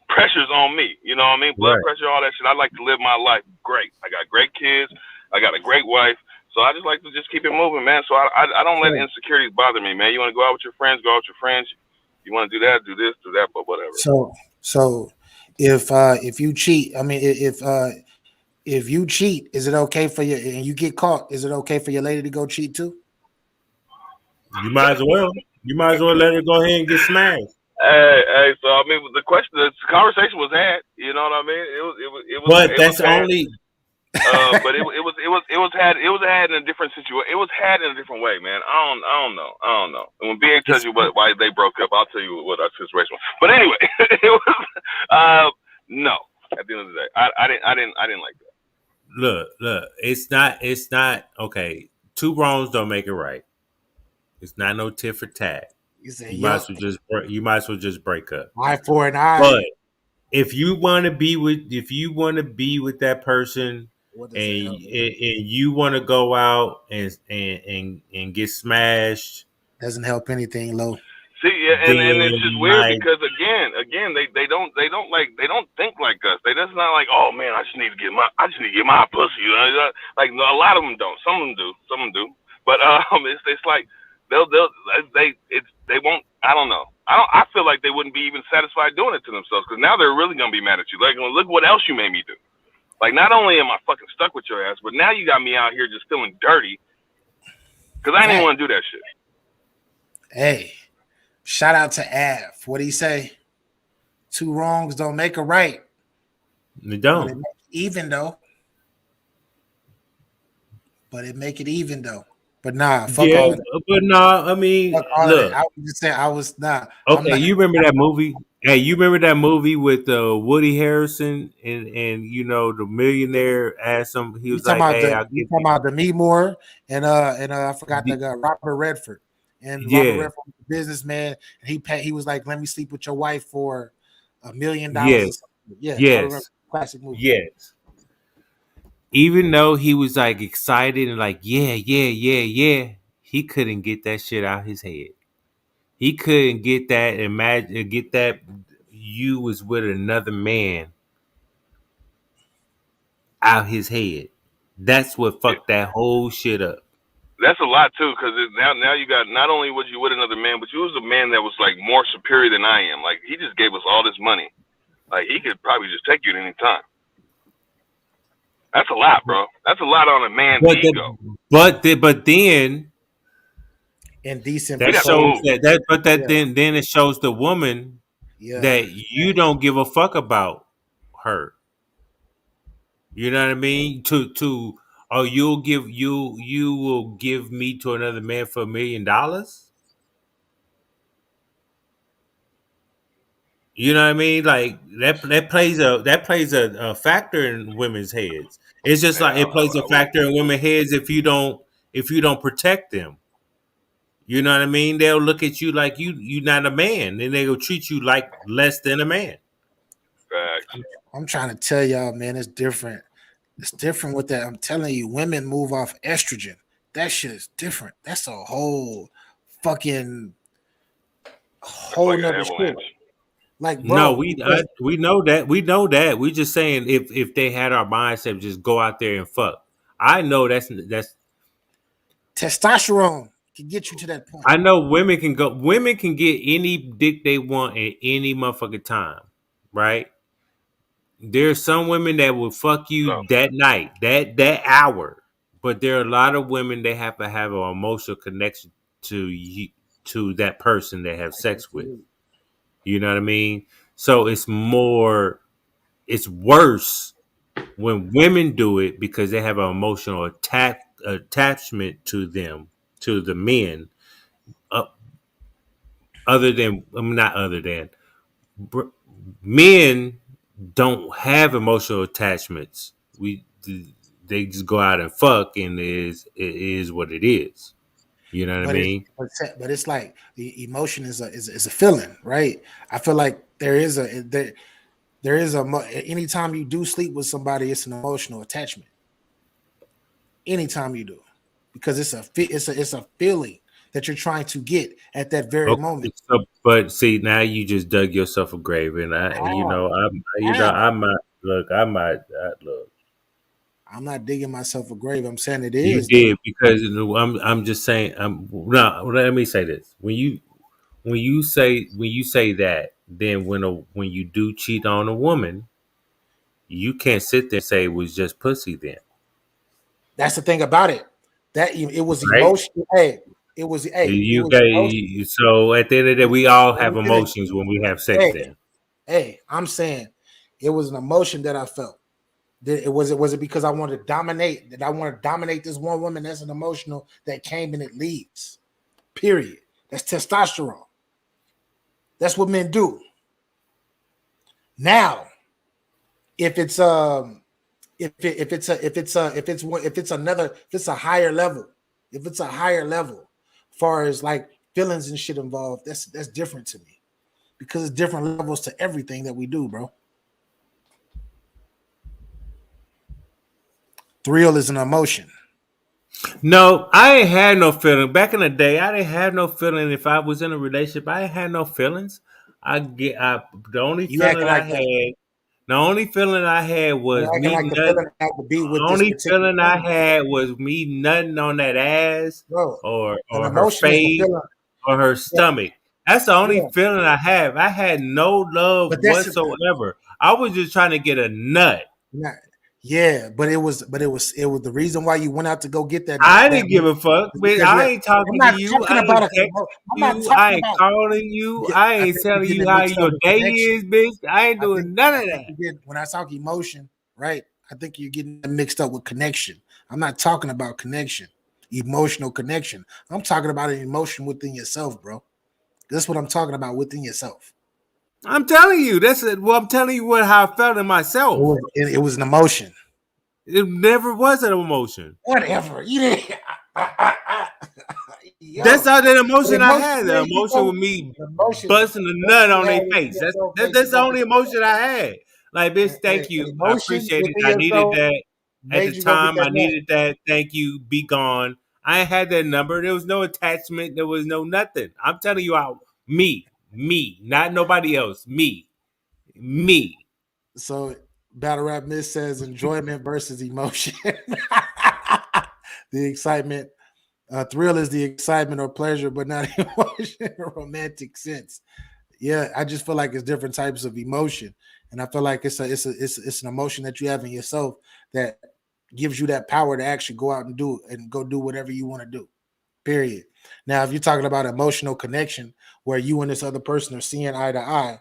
pressures on me. You know what I mean? Blood pressure, all that shit. I like to live my life great. I got great kids. I got a great wife. So I just like to just keep it moving, man. So I don't let insecurities bother me, man. You want to go out with your friends, go out with your friends. You want to do that, do this, do that, but whatever. So if you cheat, I mean if you cheat, is it okay for you and you get caught? Is it okay for your lady to go cheat too? You might as well. You might as well let her go ahead and get smashed. Hey. So I mean, the conversation was had. You know what I mean? It was. But that's only. But it was had in a different situation. It was had in a different way, man. I don't know. And when BA tells you why they broke up, I'll tell you what our situation was. But anyway, it was no. At the end of the day, I didn't like that. Look. It's not okay. Two wrongs don't make it right. It's not no tit for tat. You might as well just break up. Eye for an eye. But if you want to be with that person, and you want to go out and get smashed, doesn't help anything, Lo. See, yeah, and it's just weird because again, they don't think like us. They just not like, oh man, I just need to get my pussy. You know? Like no, a lot of them don't. Some of them do. But it's like they won't. I don't know. I feel like they wouldn't be even satisfied doing it to themselves because now they're really gonna be mad at you. Like, look what else you made me do. Like, not only am I fucking stuck with your ass, but now you got me out here just feeling dirty because I didn't even want to do that shit. Hey, shout out to Av. What do you say? Two wrongs don't make a right. They don't. But it make it even though. But nah, fuck all of that. But nah, I mean, look. I was just saying, Okay, you remember that movie? Hey, you remember that movie with Woody Harrelson and the millionaire asked him, he was like, "Hey, I'll give you." Talking about Demi Moore and I forgot the guy Robert Redford. And Robert Redford was a businessman, and he was like, "Let me sleep with your wife for $1 million." Yes. Yes. Classic movie. Yes. Even though he was like excited and like, yeah, he couldn't get that shit out his head. He couldn't get that you was with another man out his head. That's what fucked that whole shit up. That's a lot too, because now you got, not only was you with another man, but you was a man that was like more superior than I am. Like, he just gave us all this money. Like, he could probably just take you at any time. That's a lot, bro. That's a lot on a man's ego. But then indecent. That shows then it shows the woman that you don't give a fuck about her. You know what I mean? Oh, you will give me to another man for $1 million. You know what I mean? Like that plays a factor in women's heads. It's just Yeah, like it plays a I would. factor in women's heads if you don't protect them. You know what I mean? They'll look at you like you not a man, and they'll treat you like less than a man. Facts. I'm trying to tell y'all, man, it's different. It's different with that. I'm telling you, women move off estrogen. That shit is different. That's a whole fucking It's whole like an nother shit. avalanche. Like, No, bro, because we know that. We know that. We just saying if they had our mindset, just go out there and fuck. I know that's. testosterone can get you to that point. I know women can go. Women can get any dick they want at any motherfucking time, right? There's some women that will fuck So, you that night, that hour. But there are a lot of women that have to have an emotional connection to you, to that person they have sex with. You know what I mean? So it's worse when women do it because they have an emotional attachment to them, to the men. Uh, other than, I mean, not other than men don't have emotional attachments. They just go out and fuck, and it is what it is. You know what I But it's mean? but it's like the emotion is a feeling, right? I feel like there is anytime you do sleep with somebody, it's an emotional attachment. Anytime you do, because it's a feeling that you're trying to get at that very Okay, moment. so, but see, now you just dug yourself a grave, and How? I How? might look, I might look. I'm not digging myself a grave. I'm saying it You is though. did because I'm just saying. No, let me say this: when you say that, then when you do cheat on a woman, you can't sit there and say it was just pussy then, That's the thing about it. It was right? emotional. It You was got emotional. so at the end of the day, we all Let have me finish. emotions when we have sex. Hey, Then I'm saying it was an emotion that I felt. Was it because I wanted to dominate? That I want to dominate this one woman? That's an emotional that came and it leaves. Period. That's testosterone. That's what men do. Now, if it's if it's a higher level, if it's a higher level, far as like feelings and shit involved, that's different to me because it's different levels to everything that we do, bro. Thrill is an emotion. no, I ain't had no feeling. Back in the day, I didn't have no feeling. If I was in a relationship, I ain't had no feelings. I get I the only You feeling acting I like had. that. The only feeling I had You're was acting me like the nut. feeling had to be with The this only particular feeling I woman, had was me nutting on that ass bro. An or her emotion is the face feeling. or her Yeah, stomach. That's the only yeah. feeling I have. I had no love But that's whatsoever. I was just trying to get a nut. not, yeah. But it was the reason why you went out to go get I that didn't give a fuck, is man. because I yeah. ain't I'm talking to not you. talking I about ain't a. texting I'm not you. I talking ain't about. calling you. Yeah, I I ain't think you're telling you getting it how mixed up your with day connection. is, bitch. I ain't I think doing none I of think that. you get when I talk emotion, right? I think you're getting it mixed up with connection. I'm not talking about connection, emotional connection. I'm talking about an emotion within yourself, bro. That's what I'm talking about within yourself. I'm telling you. That's it. Well, I'm telling you how I felt in myself. It was an emotion. It never was an emotion. Whatever. You didn't. That's Yo, not the the emotion I emotion had. The made you emotion go. with me The emotion, busting a emotion nut you on had their within face. That's yourself that, made you that's the go only get the emotion I had. Like, bitch, thank an you. I emotion appreciate it. within I needed yourself that at the made you go get time. that I nut. needed that. Thank you. Be gone. I ain't had that number. There was no attachment. There was no nothing. I'm telling you how me, not nobody else. Me. So Battle Rap Miss says enjoyment versus emotion. The excitement, thrill is the excitement or pleasure, but not emotion or romantic sense. Yeah, I just feel like it's different types of emotion, and I feel like it's an emotion that you have in yourself that gives you that power to actually go out and go do whatever you want to do. Period. Now, if you're talking about emotional connection where you and this other person are seeing eye to eye,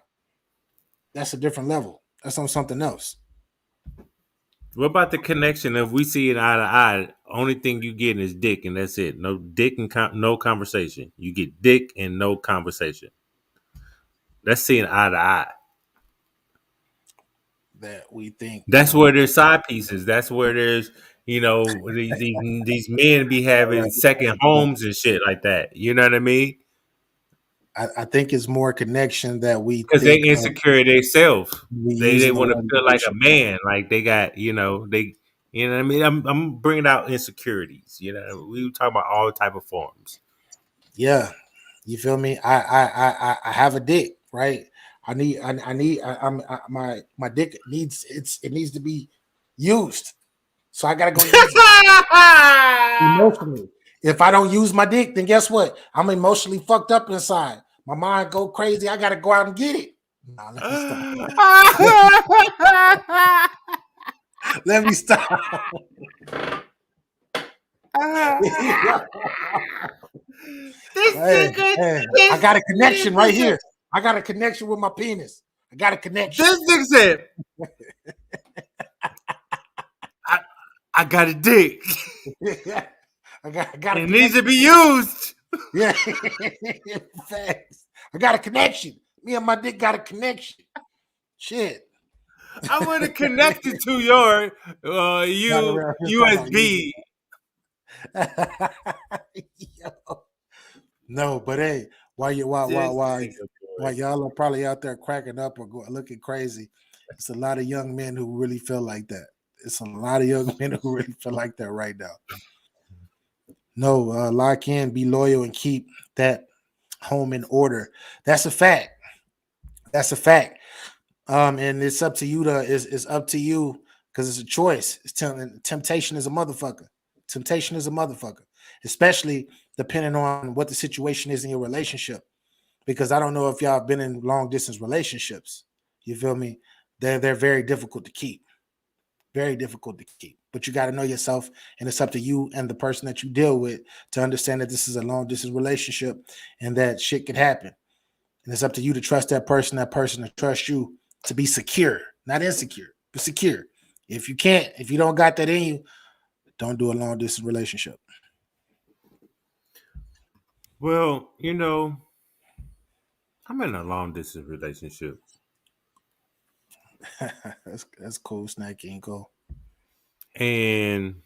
that's a different level. That's on something else. What about the connection? If we see it eye to eye, only thing you get is dick, and that's it. No dick and no conversation. You get dick and no conversation. That's seeing eye to eye. That we think That's where there's side pieces. That's where there's these men be having second homes and shit like that. You know what I mean? I think it's more connection that we Because they think of insecure themselves. we They using the want to word feel like a relationship. man. Like they got they you know what I mean. I'm bringing out insecurities. You know, we talk about all type of forms. Yeah, you feel me? I have a dick, right? My dick needs it needs to be used, so I gotta go use it emotionally. If I don't use my dick, then guess what? I'm emotionally fucked up inside. My mind go crazy. I gotta go out and get it. Nah, let me stop. Let me stop. This Hey, nigga, hey, I this got a connection right nigga, here. I got a connection with my penis. I got a connection. this nigga said, I, I got a dick. I got a It needs to connection. be used. Yeah, facts. I got a connection. Me and my dick got a connection. Shit. I want to connect it to your Got around here talking about you. USB. Yo. No, but hey, while you This nigga, while boy. y'all are probably out there cracking up or looking crazy, it's a lot of young men who really feel like that. It's a lot of young men who really feel like that right now. No, lock in, be loyal, and keep that home in order. That's a fact. That's a fact. And it's up to you to it's up to you because it's a choice. Temptation is a motherfucker. Temptation is a motherfucker, especially depending on what the situation is in your relationship. Because I don't know if y'all have been in long distance relationships. You feel me? They're very difficult to keep. Very difficult to keep. But you got to know yourself, and it's up to you and the person that you deal with to understand that this is a long distance relationship and that shit could happen. And it's up to you to trust that person to trust you to be secure, not insecure, but secure. If you can't, if you don't got that in you, don't do a long distance relationship. Well, I'm in a long distance relationship, That's cool, Snack King. Cool. and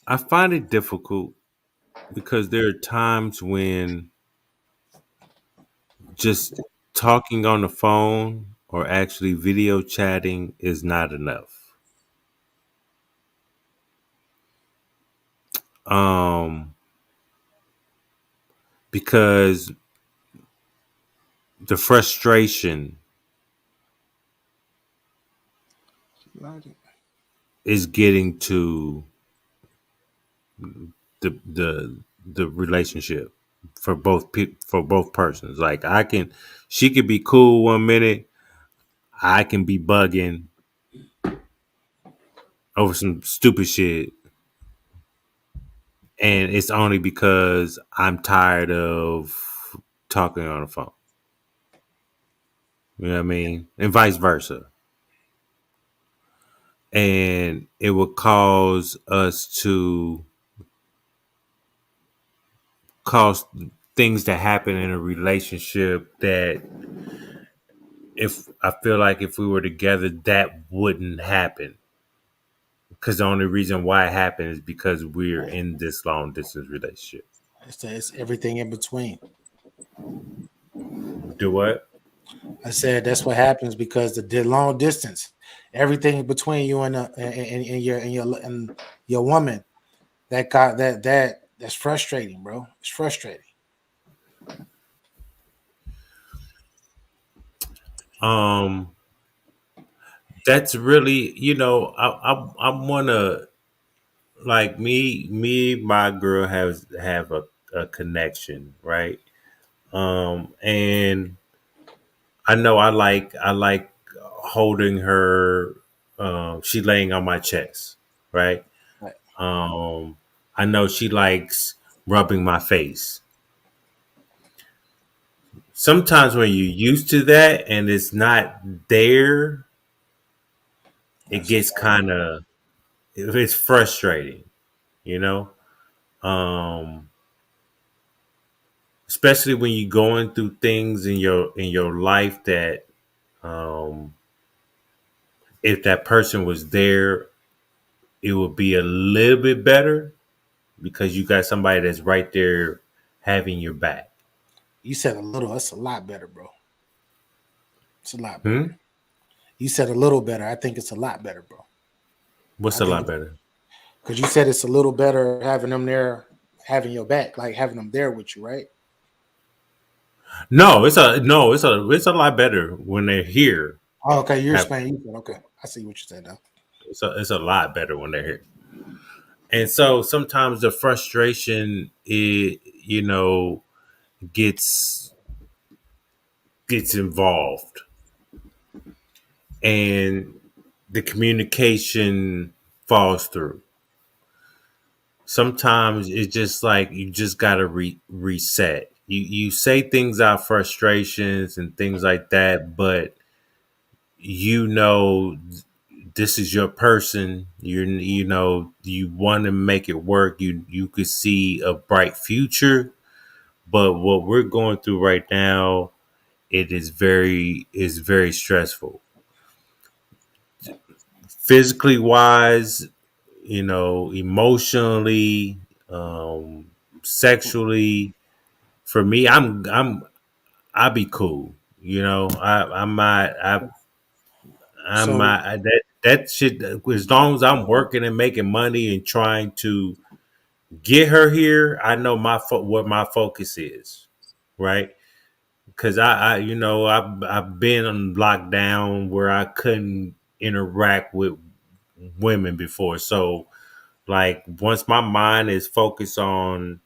I find it difficult because there are times when just talking on the phone or actually video chatting is not enough. Um, because the frustration is getting to the relationship for for both persons. Like she could be cool one minute, I can be bugging over some stupid shit, and it's only because I'm tired of talking on the phone. You know what I mean? And vice versa. And it will cause us to cause things to happen in a relationship that if I feel like if we were together, that wouldn't happen. Because the only reason why it happened is because we're in this long distance relationship. It's everything in between. Do what? I said that's what happens because the long distance, everything between you and your woman, that's frustrating, bro. It's frustrating. Um, that's really, I wanna like my girl have a connection, right? And I like holding her. She laying on my chest, right? Right. Um, I know she likes rubbing my face. Sometimes when you're used to that and it's not there, it That's a gets fact. kind of it's frustrating, you know. Um, Especially when you're going through things in your life that um, if that person was there, it would be a little bit better because you got somebody that's right there having your back. You said a little. That's a lot better, bro. It's a lot better. Hmm? You said a little better. I think it's a lot better, bro. I What's a think lot better? because you said it's a little better having them there, having your back, like having them there with you, right? It's a lot better when they're here. Oh, okay. You're Have explaining. You said okay. I see what you said now. it's a lot better when they're here. And so sometimes the frustration gets gets involved and the communication falls through. Sometimes it's just like you just gotta reset. You say things out frustrations and things like that, but you know this is your person. You want to make it work. You could see a bright future, but what we're going through right now, it is very stressful. Physically wise, emotionally, sexually. For me, I'll be cool. I'm So, not that shit. As long as I'm working and making money and trying to get her here, I know what my focus is, right? Because I've been on lockdown where I couldn't interact with women before, so like once my mind is focused on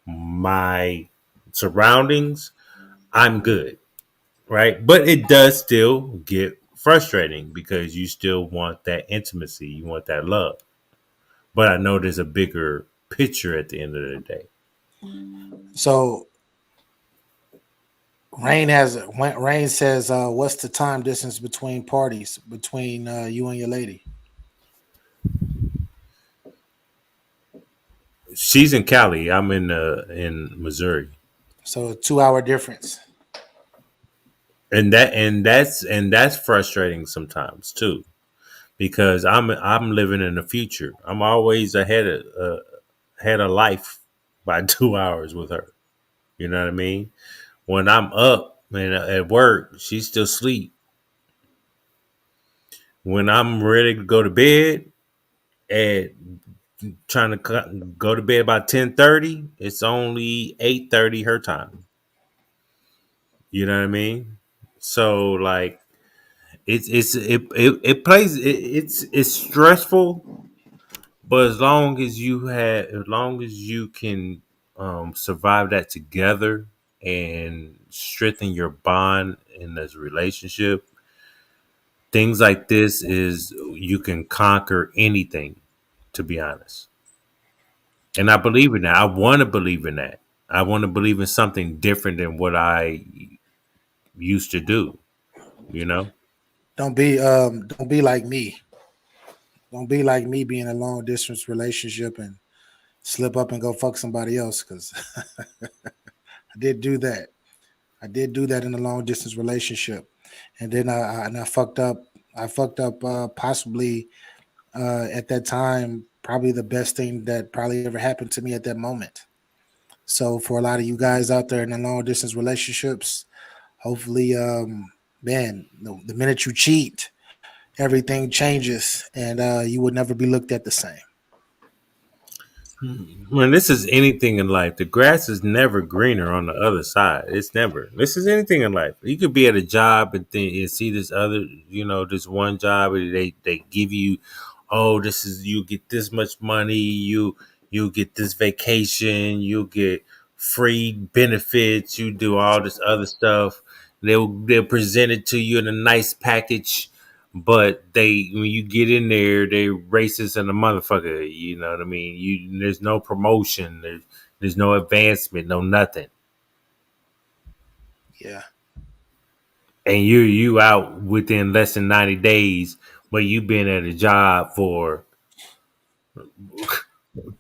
my surroundings, I'm good, right? But it does still get frustrating because you still want that intimacy, you want that love. But I know there's a bigger picture at the end of the day. so Rain says, "What's the time distance between parties between you and your lady?" She's in Cali. I'm in Missouri, So a 2 hour difference. and that's frustrating sometimes too because I'm living in the future. I'm always ahead of life by 2 hours with her. You know what I mean? When I'm up and at work, she's still asleep. When I'm ready to go to bed at trying to go to bed about 10:30, it's only 8:30 her time. You know what I mean? So like it plays it's stressful, but as long as you can survive that together and strengthen your bond in this relationship, things like this is you can conquer anything, to be honest. And I believe in that. I want to believe in that. I want to believe in something different than what I used to do, you know? Don't be like me. Don't be like me being in a long distance relationship and slip up and go fuck somebody else because I did do that. I did do that in a long distance relationship, and then I fucked up. I fucked up possibly at that time probably the best thing that probably ever happened to me at that moment. So for a lot of you guys out there in the long distance relationships, hopefully, man, the minute you cheat, everything changes, and you would never be looked at the same. When this is anything in life, the grass is never greener on the other side. It's never. This is anything in life. You could be at a job and see this other, this one job, and they give you, oh, this is you get this much money, you get this vacation, you get free benefits, you do all this other stuff. They'll present it to you in a nice package, but when you get in there, they racist and a motherfucker. You know what I mean? There's no promotion, there's no advancement, no nothing, Yeah, and you out within less than 90 days but you've been at a job for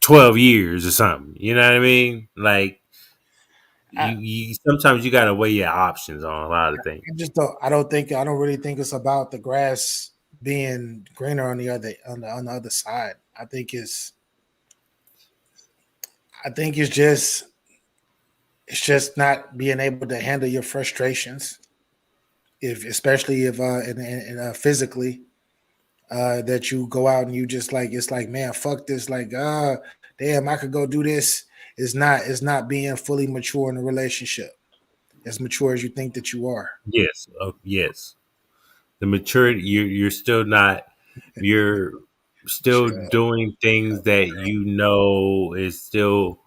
12 years or something. You know what I mean? Like I, you sometimes you gotta weigh your options on a lot of things. I just don't. I don't really think it's about the grass being greener on the other on the other side. I think it's just not being able to handle your frustrations, if especially if physically, that you go out and you just like it's like, man, fuck this, like, damn, I could go do this. It's not being fully mature in a relationship, as mature as you think that you are. Yes, yes. The maturity you're still not. You're still Shut up. doing things that you know is still.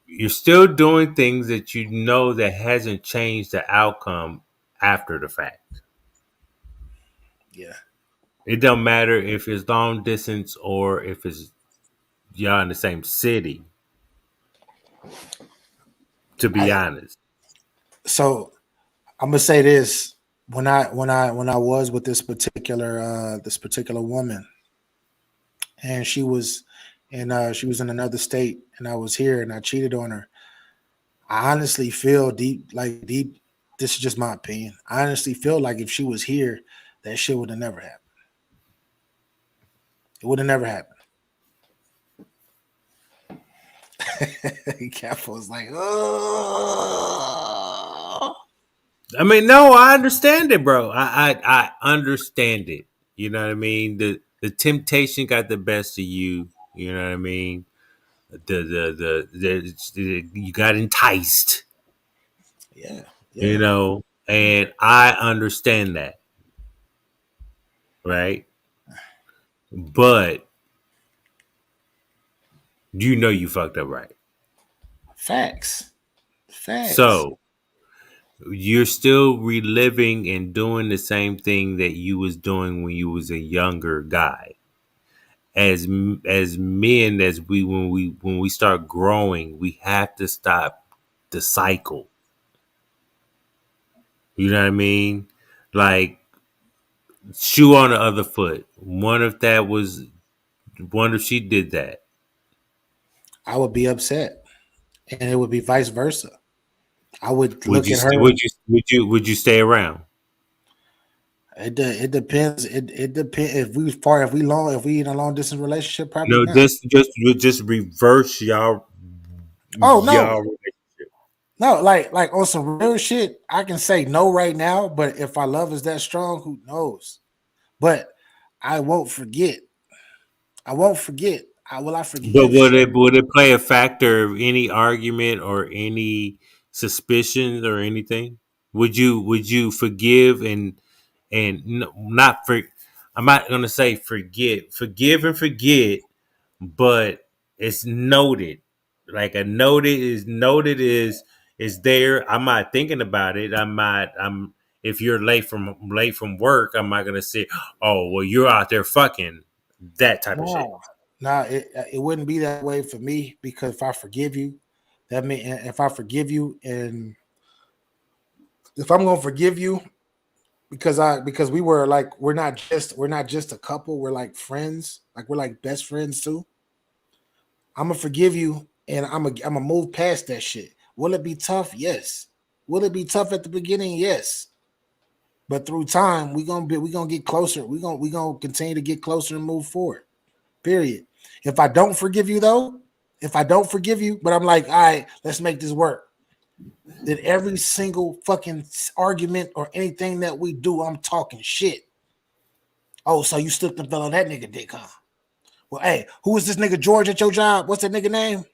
You're still doing things that you know that hasn't changed the outcome after the fact. Yeah, It don't matter if it's long distance or if it's y'all in the same city. To be I honest, so I'm gonna say this: when I was with this particular woman, and she was in another state, and I was here, and I cheated on her. I honestly feel deep. This is just my opinion. I honestly feel like if she was here, that shit would have never happened. It would have never happened. Cat was like, oh. I mean, no, I understand it, bro. I understand it. You know what I mean? The temptation got the best of you. You know what I mean? You got enticed. Yeah, You yeah. know, and I understand that, right? But you know you fucked up, right? Facts. Facts. So you're still reliving and doing the same thing that you was doing when you was a younger guy. As men, as when we start growing, we have to stop the cycle. You know what I mean? Like shoe on the other foot. One if she did that. I would be upset, and it would be vice versa. I would Would look you at her. would you stay around? It depends. It depends if we in a long distance relationship, probably No, not. just reverse Oh no, y'all relationship. no, like on some real shit. I can say no right now, but if our love is that strong, who knows? But I won't forget. I won't forget. I But forgive? Sure. would it play a factor of any argument or any suspicions or anything? Would you forgive and not for? I'm not gonna say forgive and forget, but it's noted. Like a noted is there. I'm not thinking about it. I'm if you're late from work, I'm not gonna say, oh well, you're out there fucking that type of shit. No, no, it wouldn't be that way for me because if I forgive you, that mean if I forgive you and if I'm gonna forgive you because we're not just a couple, we're like friends, like we're like best friends too. I'm gonna forgive you and I'm gonna move past that shit. Will it be tough? Yes. Will it be tough at the beginning? Yes. But through time, we gonna get closer. We gonna continue to get closer and move forward. Period. If I don't forgive you though, if I don't forgive you, but I'm like, all right, let's make this work. Then every single fucking argument or anything that we do, I'm talking shit. Oh, so you slipped and fell on that nigga dick, huh? Well, hey, who is this nigga George at your job? What's that nigga name?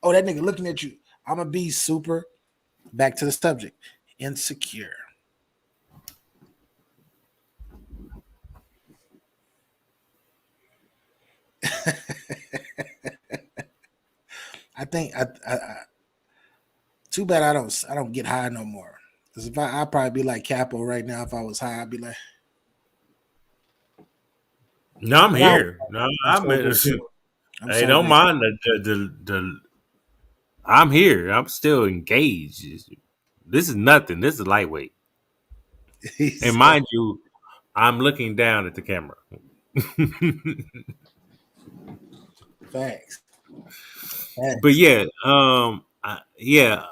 Oh, that nigga looking at you. I'm gonna be super. Back to the subject. Insecure. I think too bad I don't get high no more. Cause if I'd probably be like Capo right now. If I was high, I'd be like, No, I'm but I, here. No, I'm I'm. so good. I'm Hey, so don't good. mind the. I'm here. I'm still engaged. This is nothing. This is lightweight. He And said, mind you, I'm looking down at the camera. Facts. But Facts. yeah, yeah,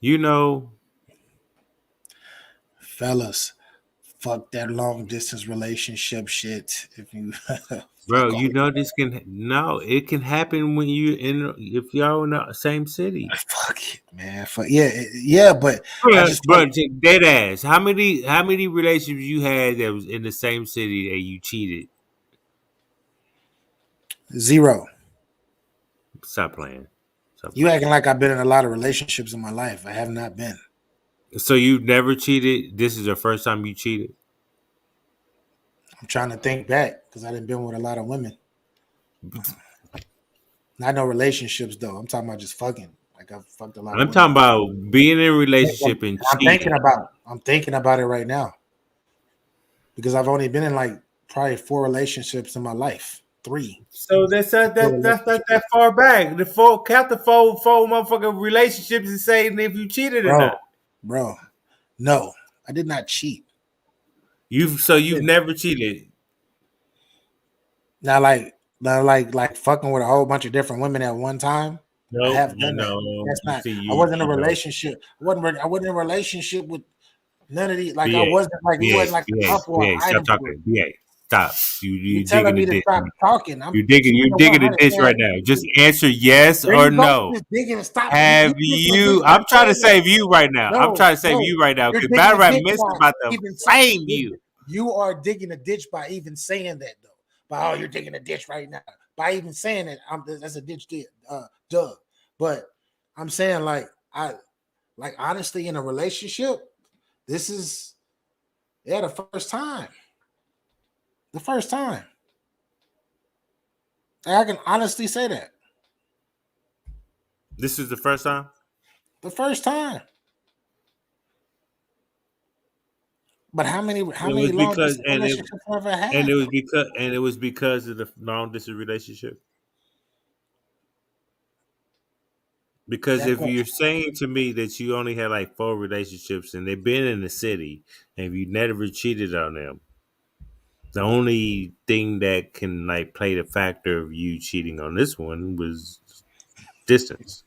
you know, Fellas, fuck that long distance relationship shit. If you bro, fuck all this can no, it can happen when you in if y'all in the same city. fuck it, man. Fuck yeah, yeah, but I Bro, just feel bro, dead ass. How many relationships you had that was in the same city that you cheated? zero. Stop playing. Stop You playing. acting like I've been in a lot of relationships in my life. I have not been. So you never cheated? This is the first time you cheated? I'm trying to think back because I didn't been with a lot of women. Not no relationships though. I'm talking about just fucking. Like I've fucked a lot of I'm women. talking about being in a relationship and I'm thinking cheating. about. I'm thinking about it right now because I've only been in like probably 4 relationships in my life. 3. So that's that, 4 that's not relationships. that far back. The count the four motherfucking relationships and say if you cheated or not. Bro. No, I did not cheat. You've never cheated. Now, like fucking with a whole bunch of different women at one time. I No, have done that. That's you not. see I wasn't in a you know. relationship. I wasn't in a relationship with none of these. Like I BA, wasn't like we wasn't like a couple or stop items. Where talking. BA, stop. you You telling digging the me to ditch. stop talking. I'm keeping You it digging the 100. ditch Man. right now. Just answer yes There or you go. no. Just digging and stop. You Have just a bitch you? by I'm trying to saying that. save you right now. I'm No, trying to save no. you right now You're because digging Battle a Rap ditch Mist by about to even flame you. you are digging a ditch by even saying that though. By oh, you're digging a ditch right now. By even saying that, that's a ditch duh. But I'm saying like honestly in a relationship, this is the first time. The first time. I can honestly say that. This is the first time. The first time. But how It many was long because distance relationships have I ever had though? it was because of the long distance relationship. Because That if part. you're saying to me that you only had like 4 relationships and they've been in the city and you never cheated on them, the only thing that can like play the factor of you cheating on this one was distance.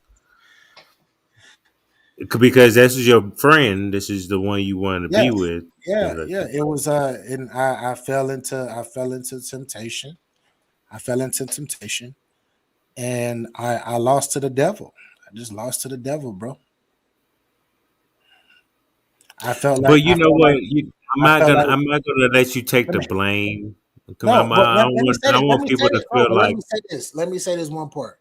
Because this is your friend, this is the one you want to be Yes. with. Yeah. It was and I fell into temptation. I fell into temptation and I lost to the devil. I just lost to the devil, bro. I felt But like you know what? I felt like I'm not gonna let you take let the me, blame. no, but let me say I this. Let want me say people to this. No, feel but let like me say this. Let me say this one part.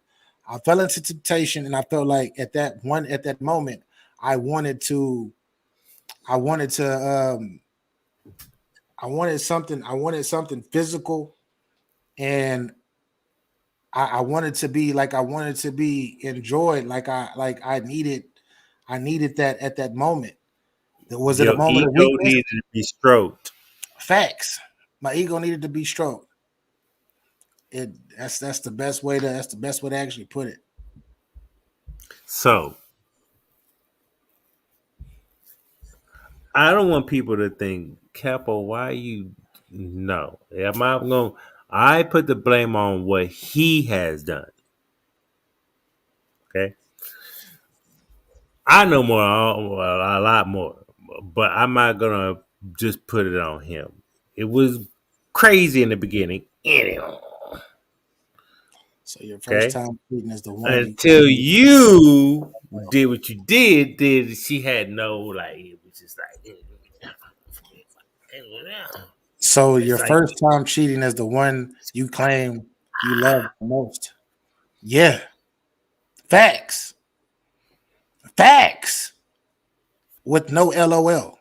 I fell into temptation, and I felt like at that moment, I wanted to, I wanted to, I wanted something physical, and I wanted to be like, I wanted to be enjoyed, I needed that at that moment. Was it a your moment of ego weakness? needed to be stroked. Facts. My ego needed to be stroked. That's the best way to actually put it. So I don't want people to think, Capo, why you no. Am I going I put the blame on what he has done. Okay. I know more a lot more. But I'm not gonna just put it on him. It was crazy in the beginning. Anyway. So your first Okay. time cheating is the one you Until claim. you did what you did she had no like it was just like So it's your like first time cheating is the one you claim you love the most. Yeah. Facts. Facts. With no LOL.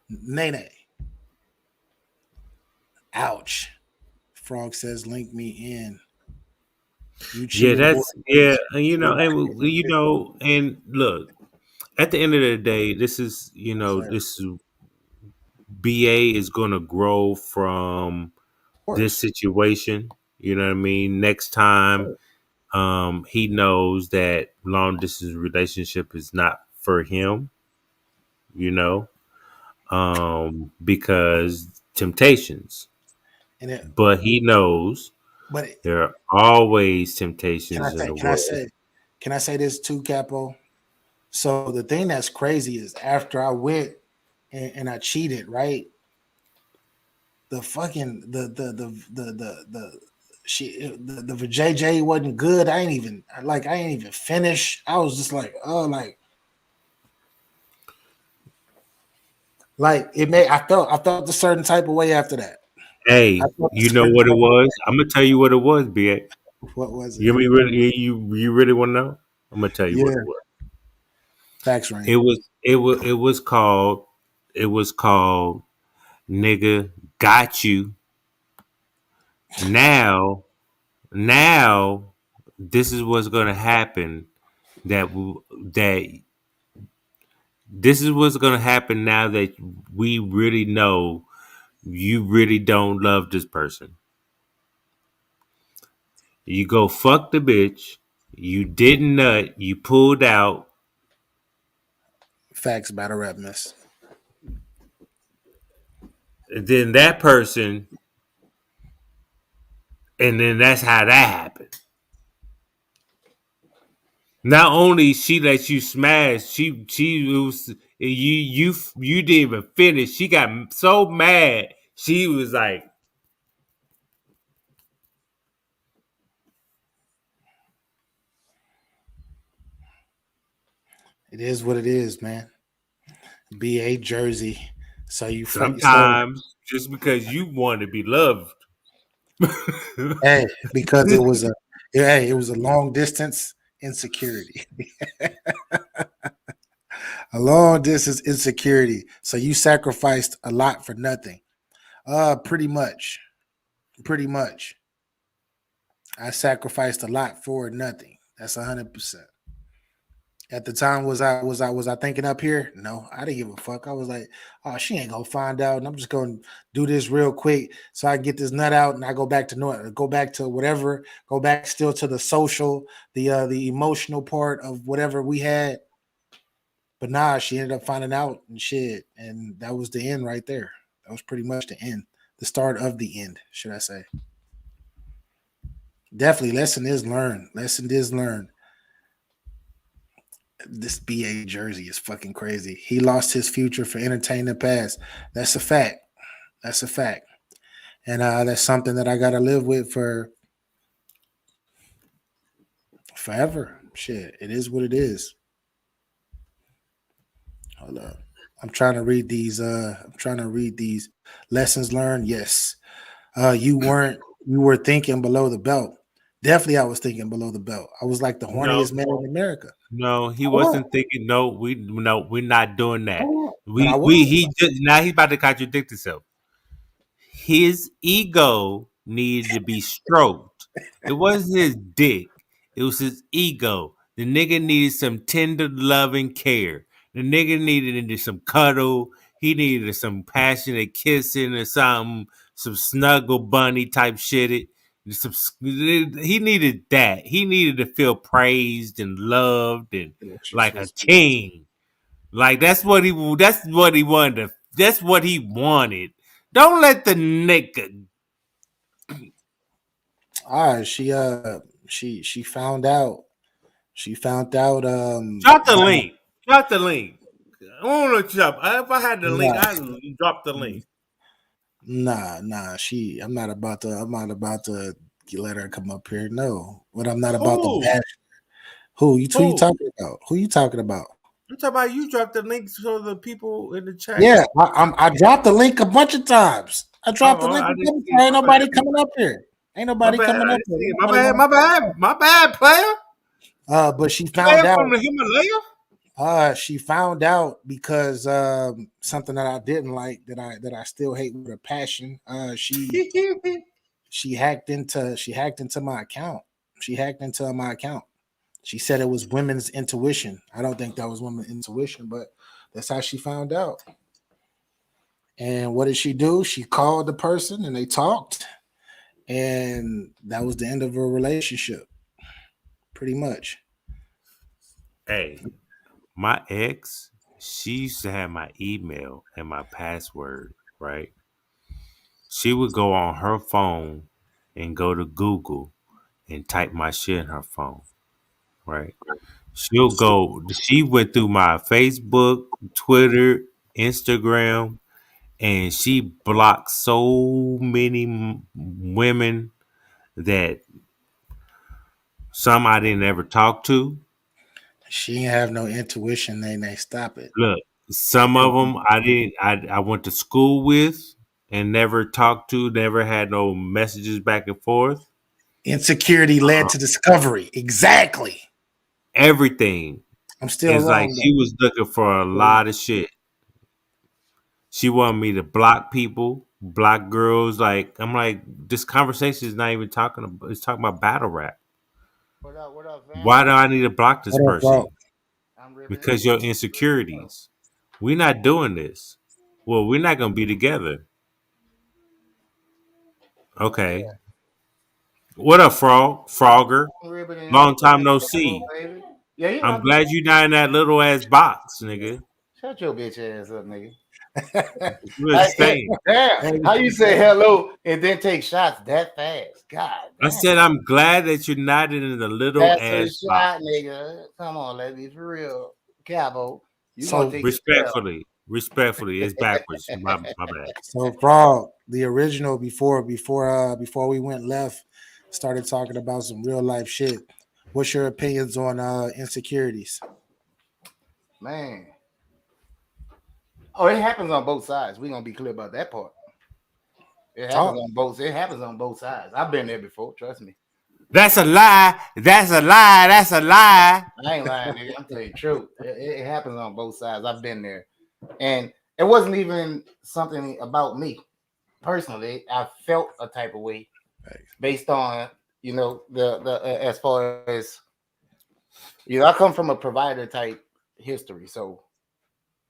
Nay nay. Ouch. Frog says link me in. You yeah, cheated more that's than yeah, once. and and look, at the end of the day, this is Sir. Of this BA is gonna grow from this course. situation. You know what I mean? Next time, He knows that long distance relationship is not for him, you know, because temptations. And it, But he knows but there are always can I temptations in say? the Can I world. say? Can I say this too, Capo? So the thing that's crazy is after I went and I cheated, right? The fucking the she the JJ wasn't good. I ain't even finished. I was just like, oh, like it made I felt a certain type of way after that. I Hey, felt a you know certain what it type of was? I'm gonna tell you what it was, BA. what was it? You really you really want to know? I'm gonna tell you what it Yeah, was. facts rain. It was called nigga got you. Now this is what's gonna happen. That this is what's gonna happen now that we really know you really don't love this person. You go fuck the bitch. You didn't nut. You pulled out. Facts battle rap miss. Then that person, and then that's how that happened. Not only she let you smash, she was you didn't even finish. She got so mad. She was like, It is what it is, man. BA Jersey. So you so sometimes just because you want to be loved. hey, because it was a hey, it was a long distance insecurity. A long distance insecurity. So you sacrificed a lot for nothing. Pretty much. Pretty much. I sacrificed a lot for nothing. That's 100%. At the time, was I thinking up here? No, I didn't give a fuck. I was like, oh, she ain't gonna find out, and I'm just gonna do this real quick so I get this nut out, and I go back to go back to whatever, go back still to the social, the emotional part of whatever we had. But nah, she ended up finding out and shit, and that was the end right there. That was pretty much the end, the start of the end, should I say? Definitely, lesson is learned. Lesson is learned. This BA Jersey is fucking crazy. He lost his future for entertaining the past. That's a fact. That's a fact. And that's something that I gotta live with for forever. Shit, it is what it is. Hold up. I'm trying to read these. I'm trying to read these lessons learned. Yes. You were thinking below the belt. Definitely I was thinking below the belt. I was like the No, horniest man in America. no, he I was. wasn't thinking. We're not doing I that. was. But I We was. he just now he's about to contradict himself. His ego needed to be stroked. It wasn't his dick. It was his ego. The nigga needed some tender loving care. The nigga needed some cuddle. He needed some passionate kissing or something, some snuggle bunny type shit. He needed that. He needed to feel praised and loved and like a king. Like that's what he wanted. That's what he wanted. Don't let the nigga She found out. She found out drop the link. Drop the link. I want to drop. If I had the link, nah, I'd drop the link. I'm not about to let her come up here. No. But I'm not about to Who? bash. Who you Who? talking about? Who you talking about? I'm talking about you drop the link so the people in the chat. Yeah, I dropped the link a bunch of times. I dropped the Oh, link I a didn't bunch of see it. times. Ain't nobody coming up here. Ain't My nobody bad. coming I up didn't here. see it. Ain't My nobody bad. want My bad. My bad, player. but she found Player out. from the Himalaya. She found out because something that I didn't like that I still hate with a passion. She hacked into my account. She hacked into my account. She said it was women's intuition. I don't think that was women's intuition, but that's how she found out. And what did she do? She called the person and they talked, and that was the end of her relationship. pretty much. Hey, my ex, she used to have my email and my password, right? She would go on her phone and go to Google and type my shit in her phone, right? She went through my Facebook, Twitter, Instagram, and she blocked so many women that some I didn't ever talk to. She ain't have no intuition. They stop it. Look, some of them I didn't. I went to school with and never talked to. Never had no messages back and forth. Insecurity led to discovery. Exactly. Everything. I'm still It's like wrong she was looking for a though. lot of shit. She wanted me to block people, block girls. Like I'm like, this conversation is not even talking about. It's talking about battle rap. What up, fam? Why do I need to block this What up, bro? person? I'm ripping it. Because your insecurities. We're not doing this. Well, we're not gonna be together. Yeah, Okay. What up, Frogger? I'm ripping it. I'm Long time chilling, no bro, see. baby. Yeah, you know, I'm glad you not in that little ass box, nigga. shut your bitch ass up, nigga. You saying? Damn, Hey, how you say hello and then take shots that fast? God I damn. said I'm glad that you're not in the little That's a ass box. shot, nigga. Come on, let's be for real. Cabo, you gonna so take yourself. Respectfully, it's backwards. My bad. so Frog, the original before we went left, started talking about some real life shit. What's your opinions on insecurities? Man. Oh, it happens on both sides. We're gonna be clear about that part. Talk. It happens on both sides. I've been there before, trust me. That's a lie. That's a lie. That's a lie. I ain't lying, nigga. I'm telling you the truth. It happens on both sides. I've been there. And it wasn't even something about me personally. I felt a type of way based on, the as far as, I come from a provider type history. So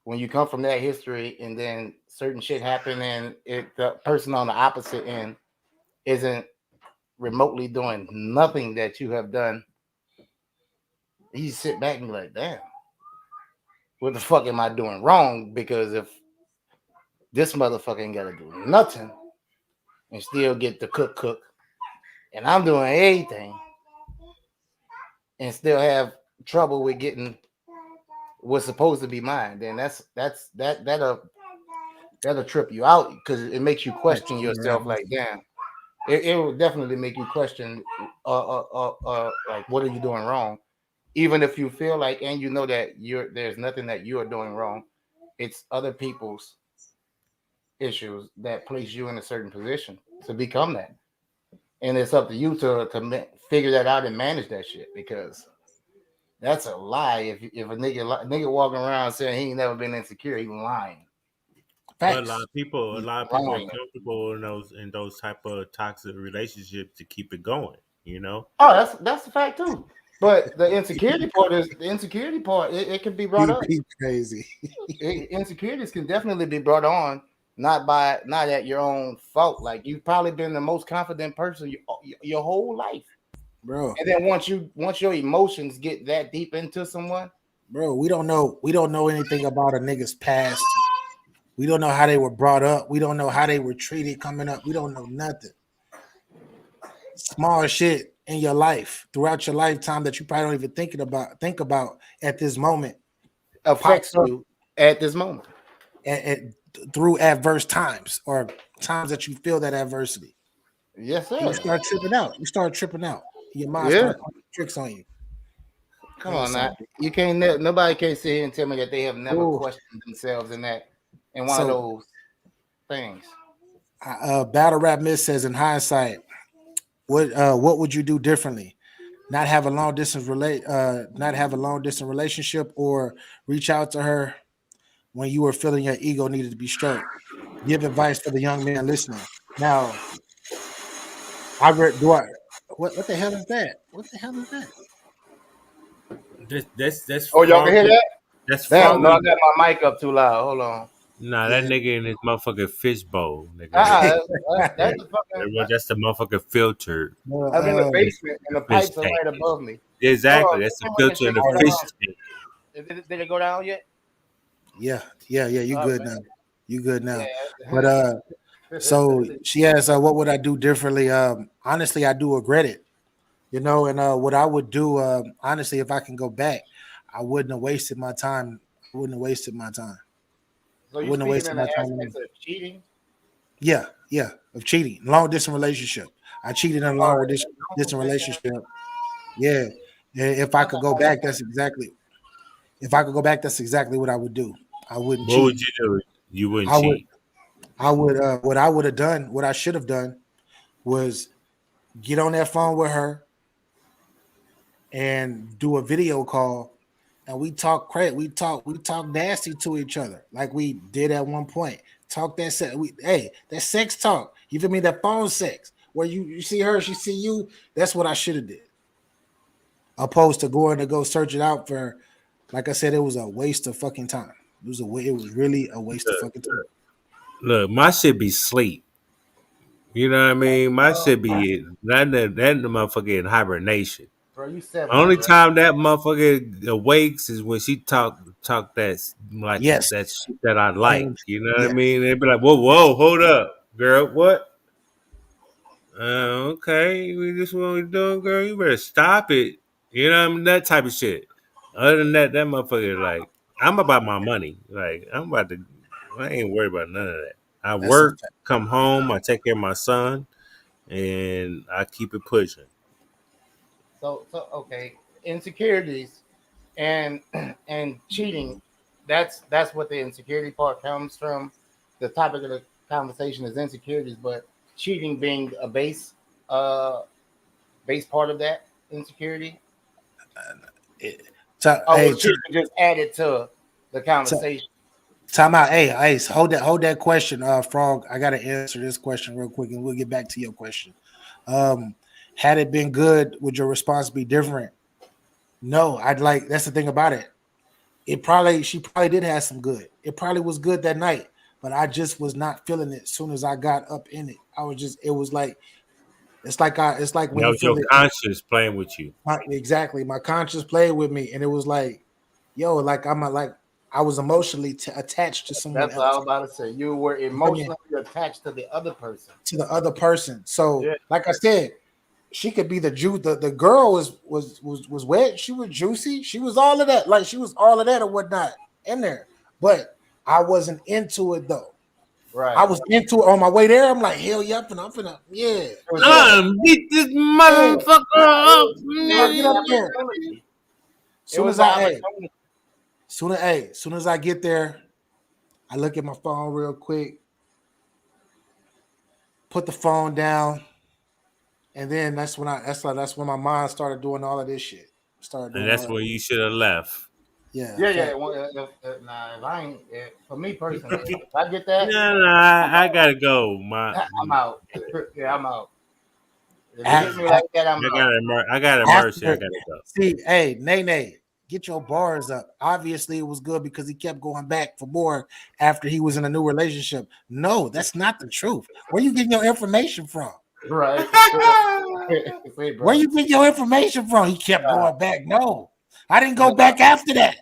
when you come from that history and then certain shit happen and the person on the opposite end isn't remotely doing nothing that you have done, you sit back and be like, damn, what the fuck am I doing wrong? Because if this motherfucker ain't gotta do nothing and still get the cook, and I'm doing everything and still have trouble with getting what's supposed to be mine, then that'll trip you out because it makes you question yourself. Like, damn, it will definitely make you question, like, what are you doing wrong? Even if you feel like, and you know that there's nothing that you are doing wrong, it's other people's issues that place you in a certain position to become that, and it's up to you to figure that out and manage that shit. Because that's a lie. If a nigga walking around saying he ain't never been insecure, he lying. But a Facts. lot of people are comfortable in those type of toxic relationships to keep it going. You know. Oh, that's the fact too. But the insecurity part is the insecurity part. It can be brought up. He crazy. Insecurities can definitely be brought on, not at your own fault. Like, you've probably been the most confident person your whole life, Bro. and then once your emotions get that deep into someone, Bro, we don't know anything about a nigga's past. We don't know how they were brought up. We don't know how they were treated coming up. We don't know nothing. Small shit in your life throughout your lifetime that you probably don't even think about at this moment affects you at this moment. Through adverse times or times that you feel that adversity. Yes, sir. And you start tripping out. Your mind starts playing tricks on you. Come on now. You can't. Nobody can sit here and tell me that they have never questioned themselves in one of those things. Battle Rap Miss says, in hindsight, what would you do differently? Not have a long distance relationship, or reach out to her when you were feeling your ego needed to be stroked. Give advice for the young man listening. Now, what the hell is that? What the hell is that? That's Oh, y'all can hear that? That's Damn, no, I Frogger. got my mic up too loud. Hold on. Nah, that Yeah. nigga in his motherfucking fishbowl, nigga. Uh-uh, that's the fucking. That's the motherfucking filter, I'm in the uh, basement and the fish pipes are tank. right above me. Hold Exactly, on, that's the when the filter shit in the go oh, fish down? tank. Did it go down yet? yeah, yeah, yeah. You Oh good man, now? You good now? But yeah. so she asked, what would I do differently? Honestly, I do regret it. And what I would do, honestly, if I can go back, I wouldn't have wasted my time. I wouldn't have wasted my time. So I you wouldn't have speaking wasted in my the time. aspects of cheating? Yeah, yeah, of cheating, long distance relationship. I cheated in a Or long distance relationship. Yeah, and if I that's a could go hard back, that's exactly. If I could go back, that's exactly what I would do. I wouldn't What cheat. would you do? You wouldn't I would. cheat. I would. What I would have done, what I should have done, was get on that phone with her and do a video call, and we talk crap. We talk nasty to each other like we did at one point. Talk that sex. Hey, that sex talk. You feel me? That phone sex where you see her, she see you. That's what I should have did. Opposed to going to go search it out for, like I said, it was a waste of fucking time. It was really a waste of fucking time. Look, my shit be sleep. You know what I mean? My shit be that the motherfucker in hibernation. bro. You 70, Only bro. time that motherfucker awakes is when she talk that like Yes. that shit that I like. Same. You know what I Yeah. mean? They be like, whoa, hold up, girl, what? Okay, this what we doing, girl. You better stop it. You know what I mean? That type of shit. Other than that, that motherfucker like I'm about my money. Like I'm about to. I ain't worried about none of that. I That's a work, come home, I take care of my son, and I keep it pushing. So okay, insecurities and and cheating. That's what the insecurity part comes from. The topic of the conversation is insecurities, but cheating being a uh base part of that insecurity. it. Oh, Hey, was cheating just added to the conversation? time out. Hey, hold that question, Frog. I gotta answer this question real quick, and we'll get back to your question. Um, had it been good, would your response be different? No, I'd like. That's the thing about it. She probably did have some good. It probably was good that night, but I just was not feeling it. As soon as I got up in it, I was just. It was like it's like when That you was feel your it. conscience playing with you. Exactly, my conscience played with me, and it was like, yo, like I was emotionally attached to someone That's what I else. was about to say. You were You feel me? emotionally attached to the other person. To the other person. So, Yeah. like I said, she could be the juice. The girl was wet. She was juicy. She was all of that. Like she was all of that or whatnot in there. But I wasn't into it though. I Right. was into it on my way there. I'm like, hell yeah, I'm finna, yeah. It was your Beat this Yeah. motherfucker up. it I was get the up there. opportunity. It Soon was as the I hey, opportunity. soon as I get there, I look at my phone real quick, put the phone down, and then that's when my mind started doing all of this shit. Started And doing all that's of where this. you should have left. Yeah, Yeah, yeah. fact. Well, nah, if I ain't, for me personally, if I get that, No, I'm I out. gotta go. My I'm out. Yeah, I'm out. If it hit A- me like that, I'm out. I got a mercy. I After, gotta go. see, hey, Nene, get your bars up. Obviously, it was good because he kept going back for more after he was in a new relationship. No, that's not the truth. Where you getting your information from? Right. Say, Where bro. you get your information from? He kept going back. No, I didn't go back after that.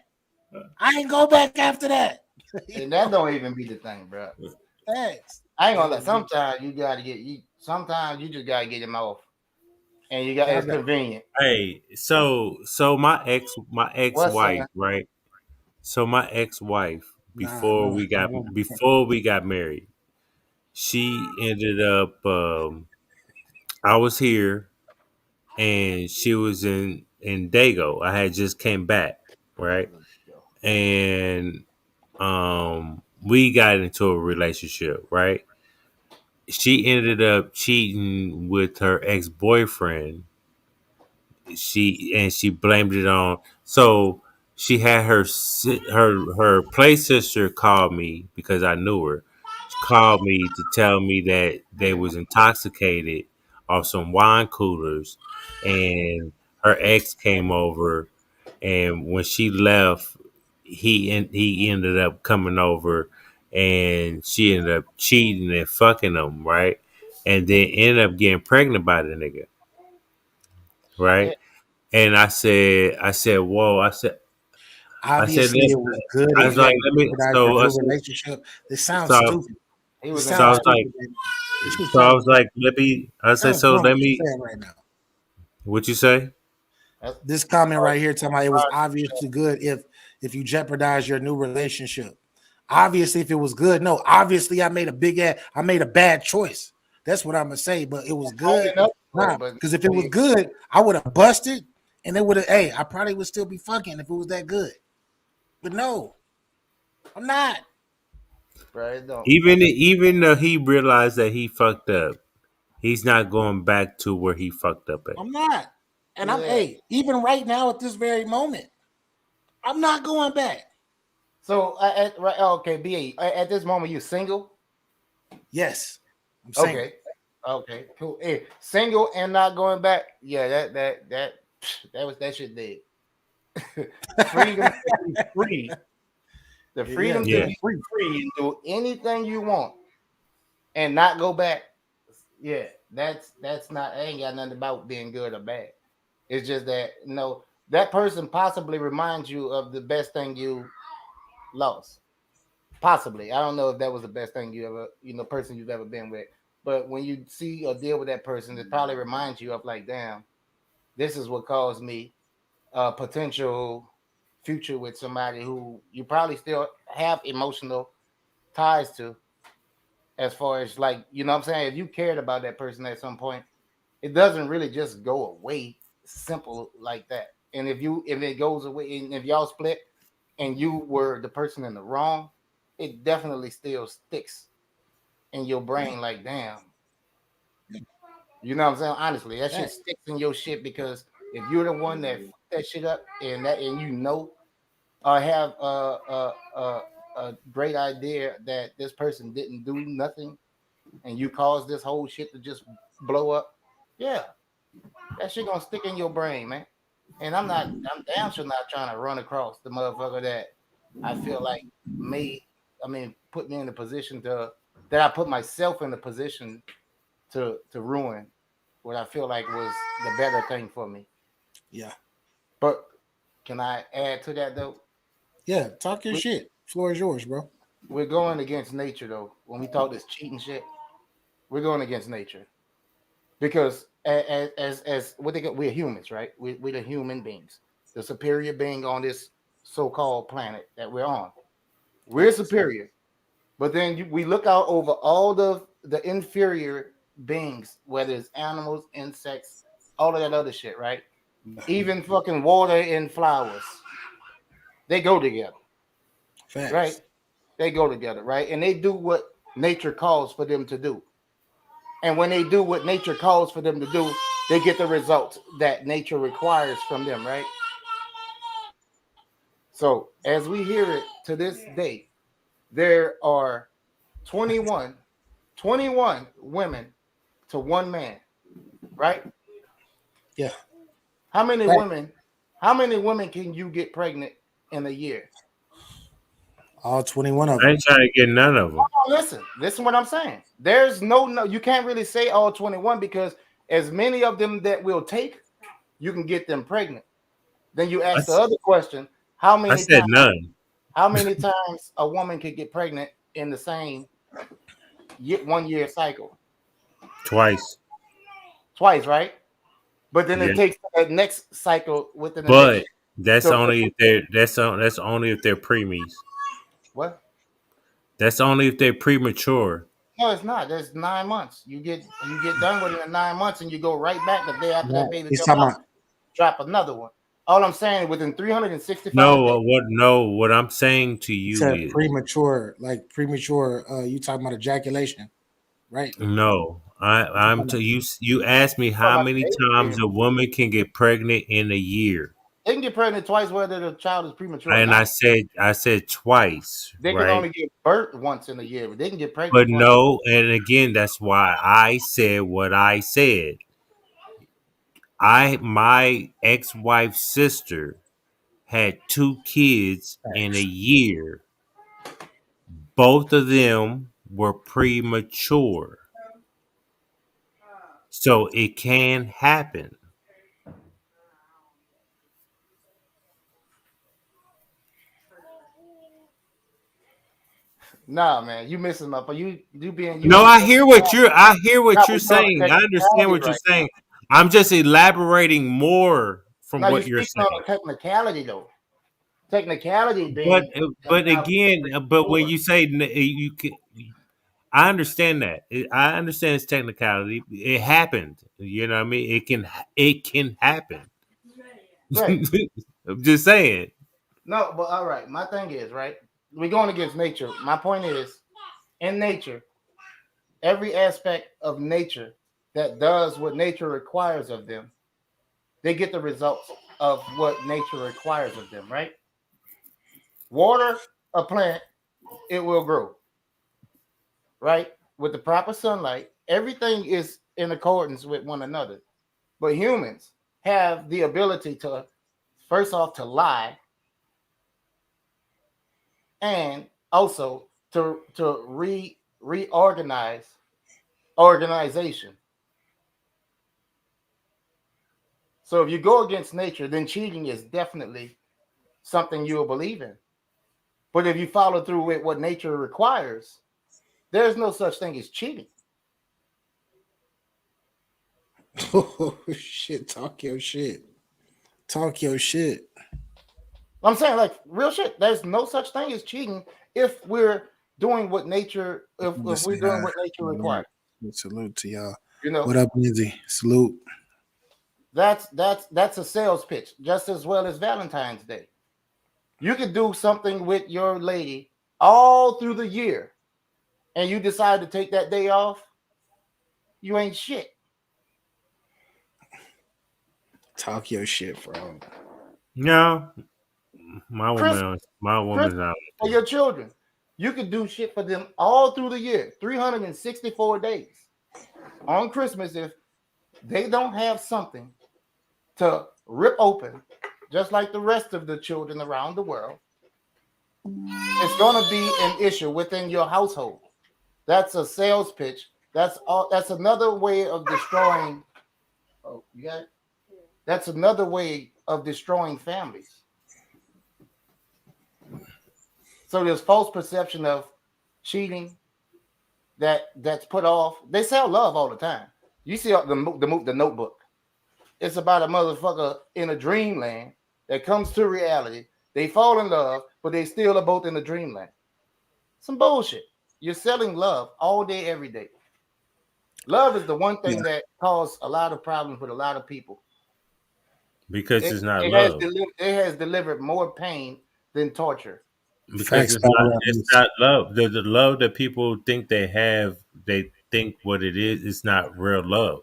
I didn't go back after that. And that don't even be the thing, bro. Thanks. I ain't gonna lie. Sometimes you gotta get you. Sometimes you just gotta get him off, and you got it's convenient. Hey, so my ex What's wife, right? So my ex wife Nah, no, no. before we got married, she ended up. I was here and she was in Dago. I had just came back, right? And we got into a relationship, right? She ended up cheating with her ex boyfriend. She blamed it on. So she had her play sister called me because I knew her. She called me to tell me that they was intoxicated off some wine coolers, and her ex came over, and when she left, he ended up coming over, and she ended up cheating and fucking him, right? And then ended up getting pregnant by the nigga, Yeah. right? And whoa, Obviously, it was good I if was you like, had let me, jeopardized your so, new relationship. This sounds so, stupid. He This was in so I sounds was private. like, stupid, man. You should so I tell was like, let me, I said, sounds so dumb let what you're me, saying right now. what you say? That's This comment right here talking about it was private. obviously good if you jeopardize your new relationship. Obviously, if it was good, no. Obviously, I made a bad choice. That's what I'm gonna say. But it was Only good, enough for nah. it, but Because if it was good, I would have busted, and it would have. Hey, I probably would still be fucking if it was that good. But no, I'm not. bro, it don't. Even though he realized that he fucked up, he's not going back to where he fucked up at. I'm not. And I'm Yeah. even right now at this very moment, I'm not going back. So right, okay, BA. At this moment, you single? Yes, I'm single. Okay. Okay. Cool. Hey, single and not going back. Yeah, that shit dead. Freedom to be free. The Yeah, freedom you to Yeah. being be free. free and do anything you want and not go back. Yeah, that's not. I ain't got nothing about being good or bad. It's just that that person possibly reminds you of the best thing you lost. Possibly, I don't know if that was the best thing you ever, person you've ever been with. But when you see or deal with that person, it probably reminds you of like, damn, this is what caused me a potential future with somebody who you probably still have emotional ties to, as far as like, what I'm saying, if you cared about that person at some point, it doesn't really just go away simple like that. And if it goes away, and if y'all split and you were the person in the wrong, it definitely still sticks in your brain like, damn. You know what I'm saying? Honestly, that shit sticks in your shit, because if you're the one that fucked that shit up, and or have a great idea that this person didn't do nothing and you caused this whole shit to just blow up, yeah, that shit gonna stick in your brain, man. And I'm damn sure not trying to run across the motherfucker that I feel like put me in a position that I put myself in a position to ruin what I feel like was the better thing for me. Yeah. But can I add to that though? Yeah. Talk your shit. Floor is yours, bro. We're going against nature though. When we talk this cheating shit, we're going against nature, because as what they get, we're humans, right? We're the human beings, the superior being on this so-called planet that we're on. We're superior, but then we look out over all the inferior beings, whether it's animals, insects, all of that other shit, right? Even fucking water and flowers, they go together, right? Facts. They go together, right? And they do what nature calls for them to do. And when they do what nature calls for them to do, they get the results that nature requires from them, right? So as we hear it to this day, there are 21, 21 women to one man, right? Yeah. How many Fact. women? How many women can you get pregnant in a year? All 21 of I them. ain't trying to get none of them. Oh, listen what I'm saying. There's no, you can't really say all 21, because as many of them that will take, you can get them pregnant. Then you ask the other question, how I many said times none. a woman could get pregnant in the same 1 year cycle? Twice. Twice, right? But then Yeah. it takes that next cycle within the next But year. that's So only if that's only if they're preemies. what? That's only if they're premature. No, it's not. There's 9 months. You get done with it in 9 months, and you go right back the day after that No, baby he's come talking out. about Drop another one. All I'm saying, within 365 days. What I'm saying to he you said is premature, like premature. You talking about ejaculation, right? no. What you I'm talking to about? you asked me Talking how about many the baby times a woman can get pregnant in a year. They can get pregnant twice whether the child is premature or And not. I said twice, They can right? only give birth once in a year, but they can get pregnant But twice. no, and again, that's why I said what I said. My ex-wife's sister had 2 kids in a Facts. year. both of them were premature. So it can happen. Nah, man, you missing my point. You No, on I hear what you're we on saying. a I understand technicality what you're right now. saying. I'm just elaborating more from Now you're what you're speaking on saying. a technicality though. Technicality But being the but how again, but when sure. you say you can, I understand that. I understand it's technicality. It happened. You know what I mean? It can happen. Right. I'm just saying. No, but all right. My thing is, right, we're going against nature. My point is, in nature, every aspect of nature that does what nature requires of them, they get the results of what nature requires of them, right? Water a plant, it will grow, right? With the proper sunlight, everything is in accordance with one another. But humans have the ability to, first off, to lie, and also to reorganize organization. So if you go against nature, then cheating is definitely something you will believe in. But if you follow through with what nature requires, there's no such thing as cheating. Oh shit! Talk your shit. Talk your shit. I'm saying like real shit. There's no such thing as cheating if we're doing what nature if Just say we're doing hi. what nature All right. requires. Salute to y'all. You know, What up, Lindsay? Salute. that's a sales pitch just as well as Valentine's Day. You could do something with your lady all through the year, and you decide to take that day off. You ain't shit. Talk your shit, bro. No, Christmas, my woman's Christmas not. for your children. You could do shit for them all through the year, 364 days. On Christmas, if they don't have something to rip open, just like the rest of the children around the world, it's going to be an issue within your household. That's a sales pitch. That's all. That's another way of destroying. Oh, you got it? That's another way of destroying families. So there's false perception of cheating that's put off. They sell love all the time. You see the Notebook. It's about a motherfucker in a dreamland that comes to reality. They fall in love, but they still are both in a dreamland. Some bullshit. You're selling love all day, every day. Love is the one Yeah. thing that caused a lot of problems with a lot of people. Because It, it's not it has love. it has delivered more pain than torture. Because Facts, power it's ups. not love. The love that people think they have, they think what it is not real love.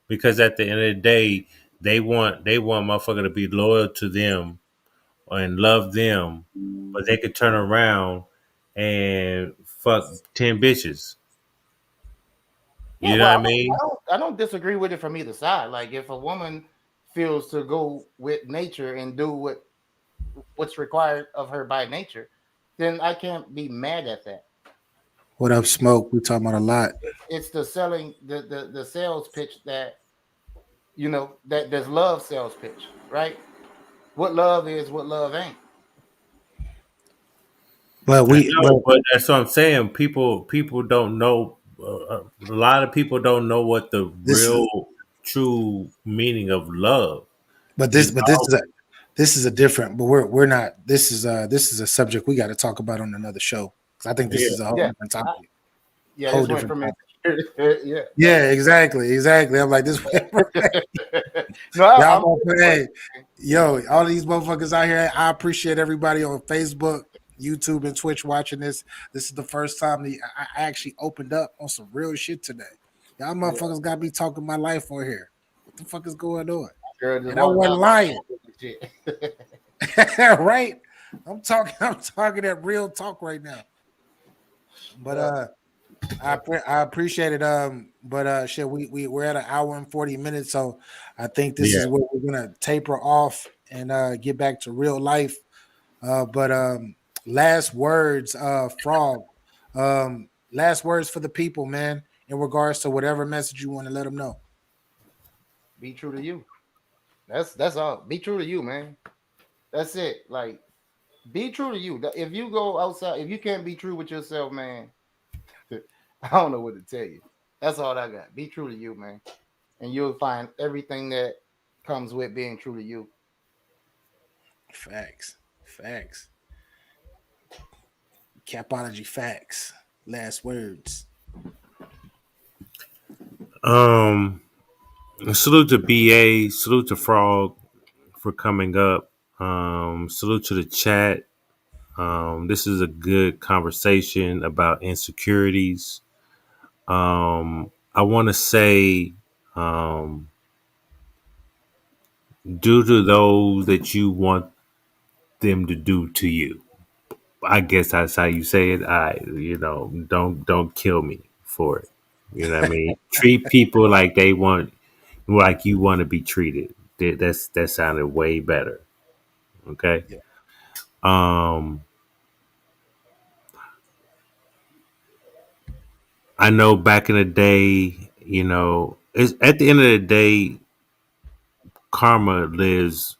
Because at the end of the day, they want motherfucker to be loyal to them and love them, but they could turn around and fuck 10 bitches. Yeah, You know well, what I mean? I don't disagree with it from either side. Like if a woman feels to go with nature and do what's required of her by nature, then I can't be mad at that. What up, Smoke? We talking about a lot. It's the selling the sales pitch that that there's love sales pitch, right? What love is, what love ain't. But I we, but know, but that's what I'm saying. People don't know. A lot of people don't know what the this is, real, true meaning of love but is. this is a different. But we're not. This is a subject we got to talk about on another show. 'Cause I think this Yeah, is a whole Yeah, different I, topic. yeah. Whole This went different from topic. insecurity. Yeah. Yeah, exactly. I'm like this. No, Y'all I'm motherfuckers, hey, yo, all these motherfuckers out here. I appreciate everybody on Facebook, YouTube, and Twitch watching this. This is the first time I actually opened up on some real shit today. Y'all yeah. motherfuckers got me talking my life on here. What the fuck is going on? Girl just And I walked wasn't out my lying, shit. right? I'm talking. I'm talking that real talk right now. But Yeah, I appreciate it. But shit, we're at an hour and 40 minutes, so I think this yeah. is where we're gonna taper off and get back to real life. But last words, Frog. Last words for the people, man, in regards to whatever message you want to let them know. Be true to you. That's all. Be true to you, man. That's it. Like, be true to you. If you go outside, if you can't be true with yourself, man, I don't know what to tell you. That's all I got. Be true to you, man, and you'll find everything that comes with being true to you. Facts. Facts. Capology facts. Last words. Um, salute to BA, salute to Frog for coming up. Salute to the chat. This is a good conversation about insecurities. I want to say, um, do to those that you want them to do to you. I guess that's how you say it. Don't kill me for it. You know what I mean? Treat people like they want, like you want to be treated. That sounded way better. Okay. Yeah. Um, I know back in the day, it's at the end of the day, karma lives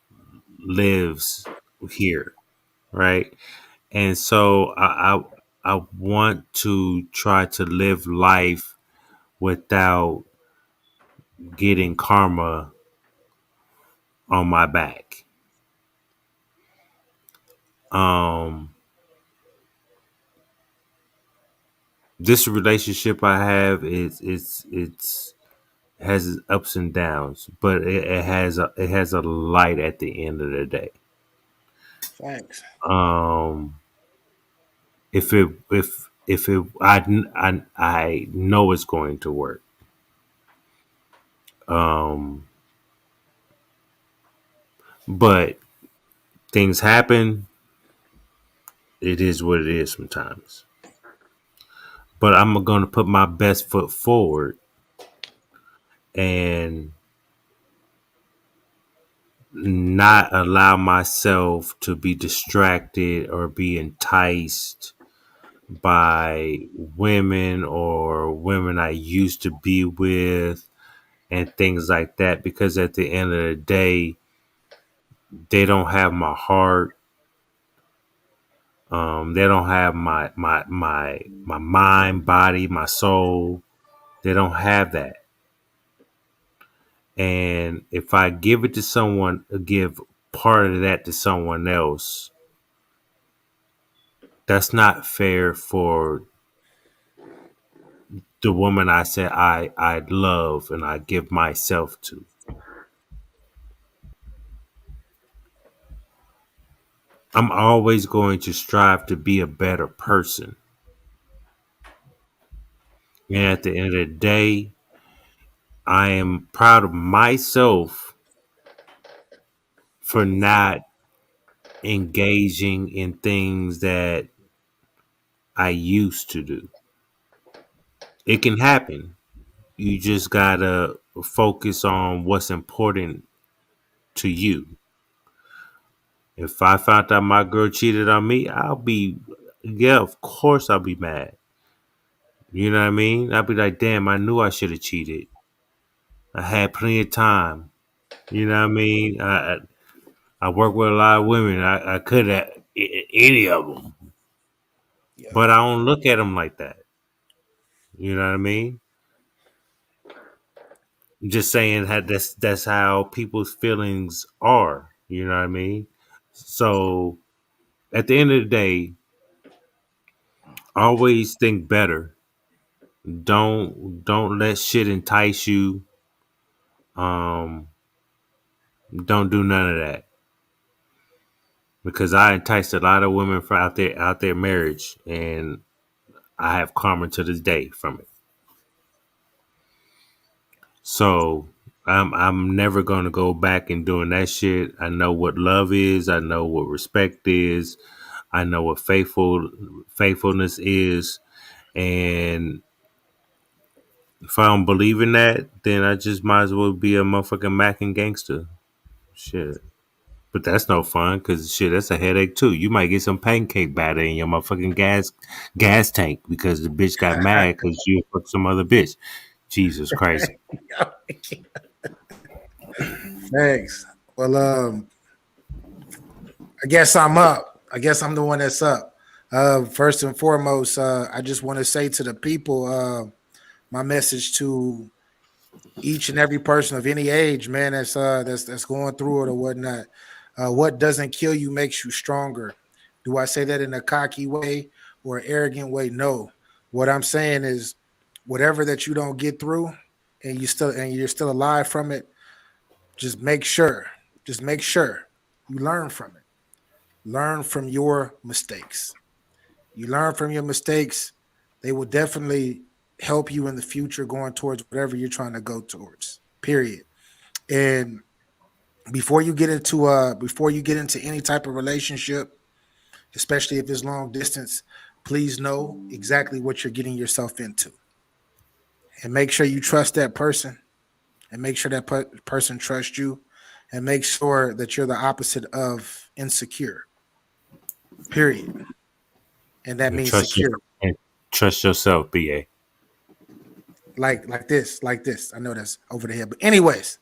here, right? And so I want to try to live life without getting karma on my back. Um, this relationship I have it's has its ups and downs, but it has a light at the end of the day. Facts. Um, if it I know it's going to work. Um, but things happen. It is what it is sometimes. But I'm going to put my best foot forward and not allow myself to be distracted or be enticed by women or women I used to be with and things like that, because at the end of the day they don't have my heart. They don't have my mind, body, my soul. They don't have that. And if I give it to someone, give part of that to someone else, that's not fair for the woman I said I love and I give myself to. I'm always going to strive to be a better person. And at the end of the day, I am proud of myself for not engaging in things that I used to do. It can happen. You just gotta focus on what's important to you. If I found out my girl cheated on me, yeah, of course I'll be mad. You know what I mean? I'll be like, damn, I knew I should have cheated. I had plenty of time. You know what I mean? I work with a lot of women. I could have any of them, Yeah. but I don't look at them like that. You know what I mean? Just saying that that's how people's feelings are. You know what I mean? So at the end of the day, always think better. Don't let shit entice you. Um, don't do none of that, because I enticed a lot of women for out there marriage, and I have karma to this day from it. So I'm never gonna go back and doing that shit. I know what love is. I know what respect is. I know what faithfulness is, and if I don't believe in that, then I just might as well be a motherfucking Mac and gangster. Shit. But that's no fun because shit, that's a headache too. You might get some pancake batter in your motherfucking gas tank because the bitch got mad because you fucked some other bitch. Jesus Christ. Thanks. Well, I guess I'm up. I guess I'm the one that's up. First and foremost, I just want to say to the people, my message to each and every person of any age, man, that's going through it or whatnot. What doesn't kill you makes you stronger. Do I say that in a cocky way or arrogant way? No. What I'm saying is, whatever that you don't get through, and you're still alive from it, just make sure you learn from it. Learn from your mistakes. You learn from your mistakes, they will definitely help you in the future going towards whatever you're trying to go towards. Period. And before you get into any type of relationship, especially if it's long distance, please know exactly what you're getting yourself into. And make sure you trust that person, and make sure that person trusts you, and make sure that you're the opposite of insecure. Period. And that means secure. Trust yourself, BA. Like this. I know that's over the head. But anyways,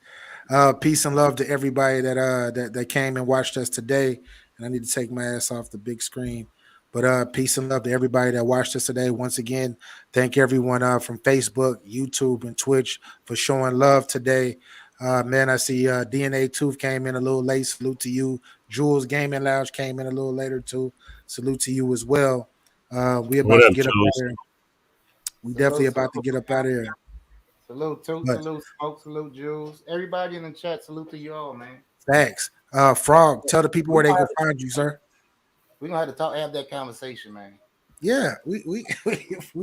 peace and love to everybody that came and watched us today. And I need to take my ass off the big screen. But peace and love to everybody that watched us today. Once again, thank everyone from Facebook, YouTube, and Twitch for showing love today. Man, I see DNA Tooth came in a little late. Salute to you. Jules Gaming Lounge came in a little later too. Salute to you as well. We about to get up out here. We definitely about to get up out of here. Salute Tooth, salute Smoke, salute Jules. Everybody in the chat, salute to you all, man. Thanks. Frog, tell the people where they can find you, sir. We're gonna have to have that conversation, man. Yeah, we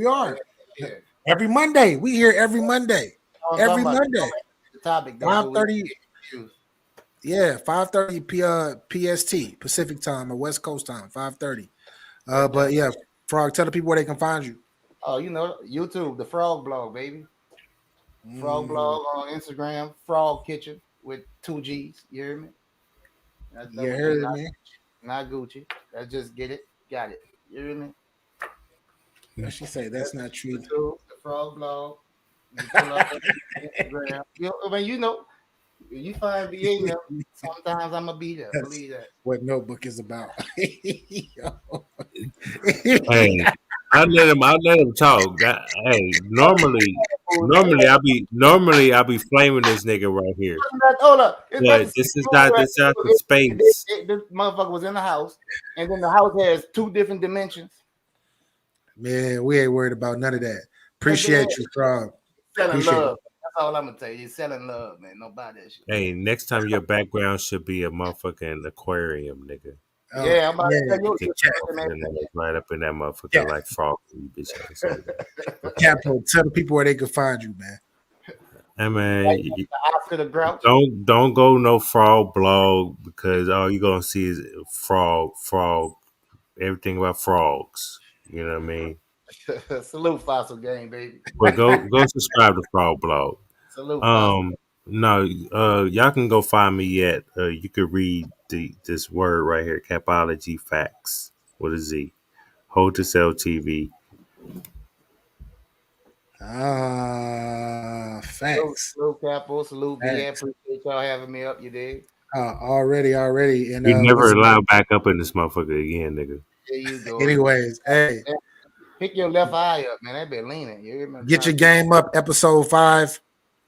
are. Yeah. Every Monday. We here every Monday. Every Monday. The topic 5:30. Yeah, 5:30 PST, Pacific time or West Coast time, 5:30. But yeah, Frog, tell the people where they can find you. Oh, YouTube, the Frog Blog, baby. Frog Blog on Instagram, Frog Kitchen with 2 G's. You hear me? You heard me? Not Gucci. Let's just get it. Got it. You hear me? What she say? That's not true. The Frog Blog. You pull up Instagram. You find BA there. Sometimes I'm gonna be there. Believe that. What Notebook is about. Hey, I let him talk. Hey, normally I'll be flaming this nigga right here. Hold up. But this is not the space. This motherfucker was in the house, and then the house has 2 different dimensions. Man, we ain't worried about none of that. Appreciate you, Frog. Selling love. That's all I'm gonna tell you. You're selling love, man. Don't buy that shit. Hey, next time your background should be a motherfucking aquarium, nigga. Yeah, I'm about to tell you. Right up in that motherfucker like Frog. You bitch ass. Capo, tell the people where they can find you, man. Hey man, after the grouch. Don't go no Frog blog because all you gonna see is frog, everything about frogs. You know what I mean? Salute Fossil Game, baby. But go subscribe to Frog Blog. Salute. No, y'all can go find me at you could read this word right here, Capology Facts with a Z. Hold to Sell TV. Facts. Salute Capo, salute BA. Appreciate y'all having me up, you did. Already. And you never allowed back up in this motherfucker again, nigga. There you go. Anyways, hey. Pick your left eye up, man. That been leaning. You hear me? Get your game up, episode 5,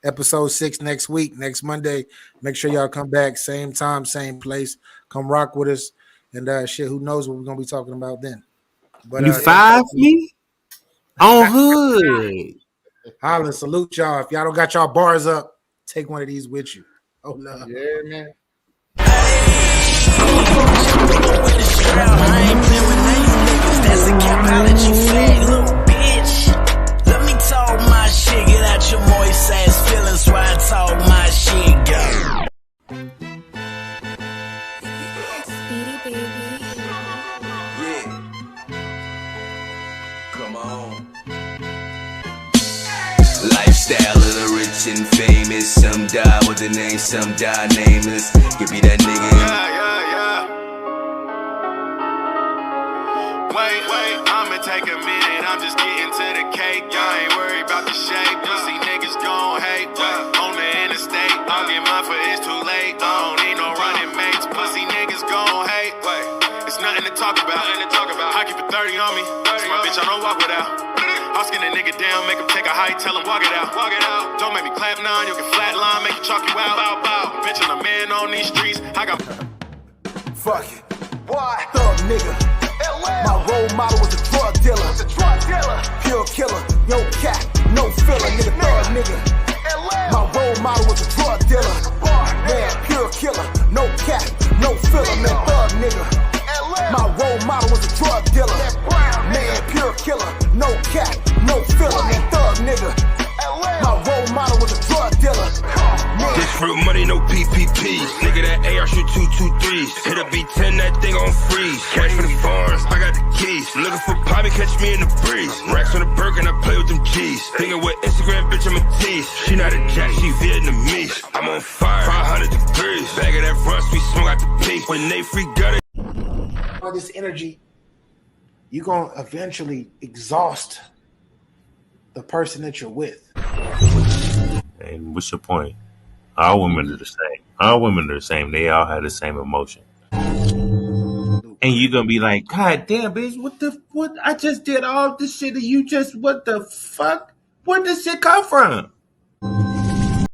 episode 6 next week, next Monday. Make sure y'all come back, same time, same place. Come rock with us. And shit, who knows what we're gonna be talking about then. But you 5 me? On hood. Holla, salute y'all. If y'all don't got y'all bars up, take one of these with you. Oh love. Yeah, man. I ain't playing with names, that's a capology flag, little bitch. Let me talk my shit, get out your moist ass feelings while I talk my shit, girl. Speedy baby. Yeah. Come on. Lifestyle of the rich and famous. Some die with the name, some die nameless. Give me that nigga. wait. I'ma take a minute, I'm just getting to the cake. I ain't worried about the shape. Pussy niggas gon' hate. On the interstate, I'll get mine for it's too late. I don't need no running mates. Pussy niggas gon' hate. It's nothing to talk about. I keep a 30 on me. It's my bitch, I don't walk without. I'll skin a nigga down, make him take a hike, tell him walk it out. Don't make me clap now, you can flatline, make you chalk you out. Bitch, I'm a man on these streets. I got. Fuck it. Why? Thug nigga. My role model was a drug dealer. Pure killer. Yo cat, no filler. Nigga, thug nigga. My role model was a drug dealer. Man, pure killer. No cat, no filler. Man, thug nigga. My role model was a drug dealer. Man, pure killer. No cat, no filler. Man, thug nigga. My role model was a drug dealer. This fruit money, no PPPs. Nigga, that AR shoot 223s. Hit a B10, that thing on freeze. Cash for the farms, I got the keys. Looking for Poppy, catch me in the breeze. Racks on the Birkin, I play with them G's. Thinking with Instagram, bitch, I'm a tease. She not a jack, she Vietnamese. I'm on fire, 500 degrees. Bag of that rust, we smoke out the peak. When they free gutter. All this energy, you're going to eventually exhaust the person that you're with. And what's your point? All women are the same. All women are the same. They all have the same emotion. And you're going to be like, God damn, bitch, what? I just did all this shit and you just, what the fuck? Where did this shit come from?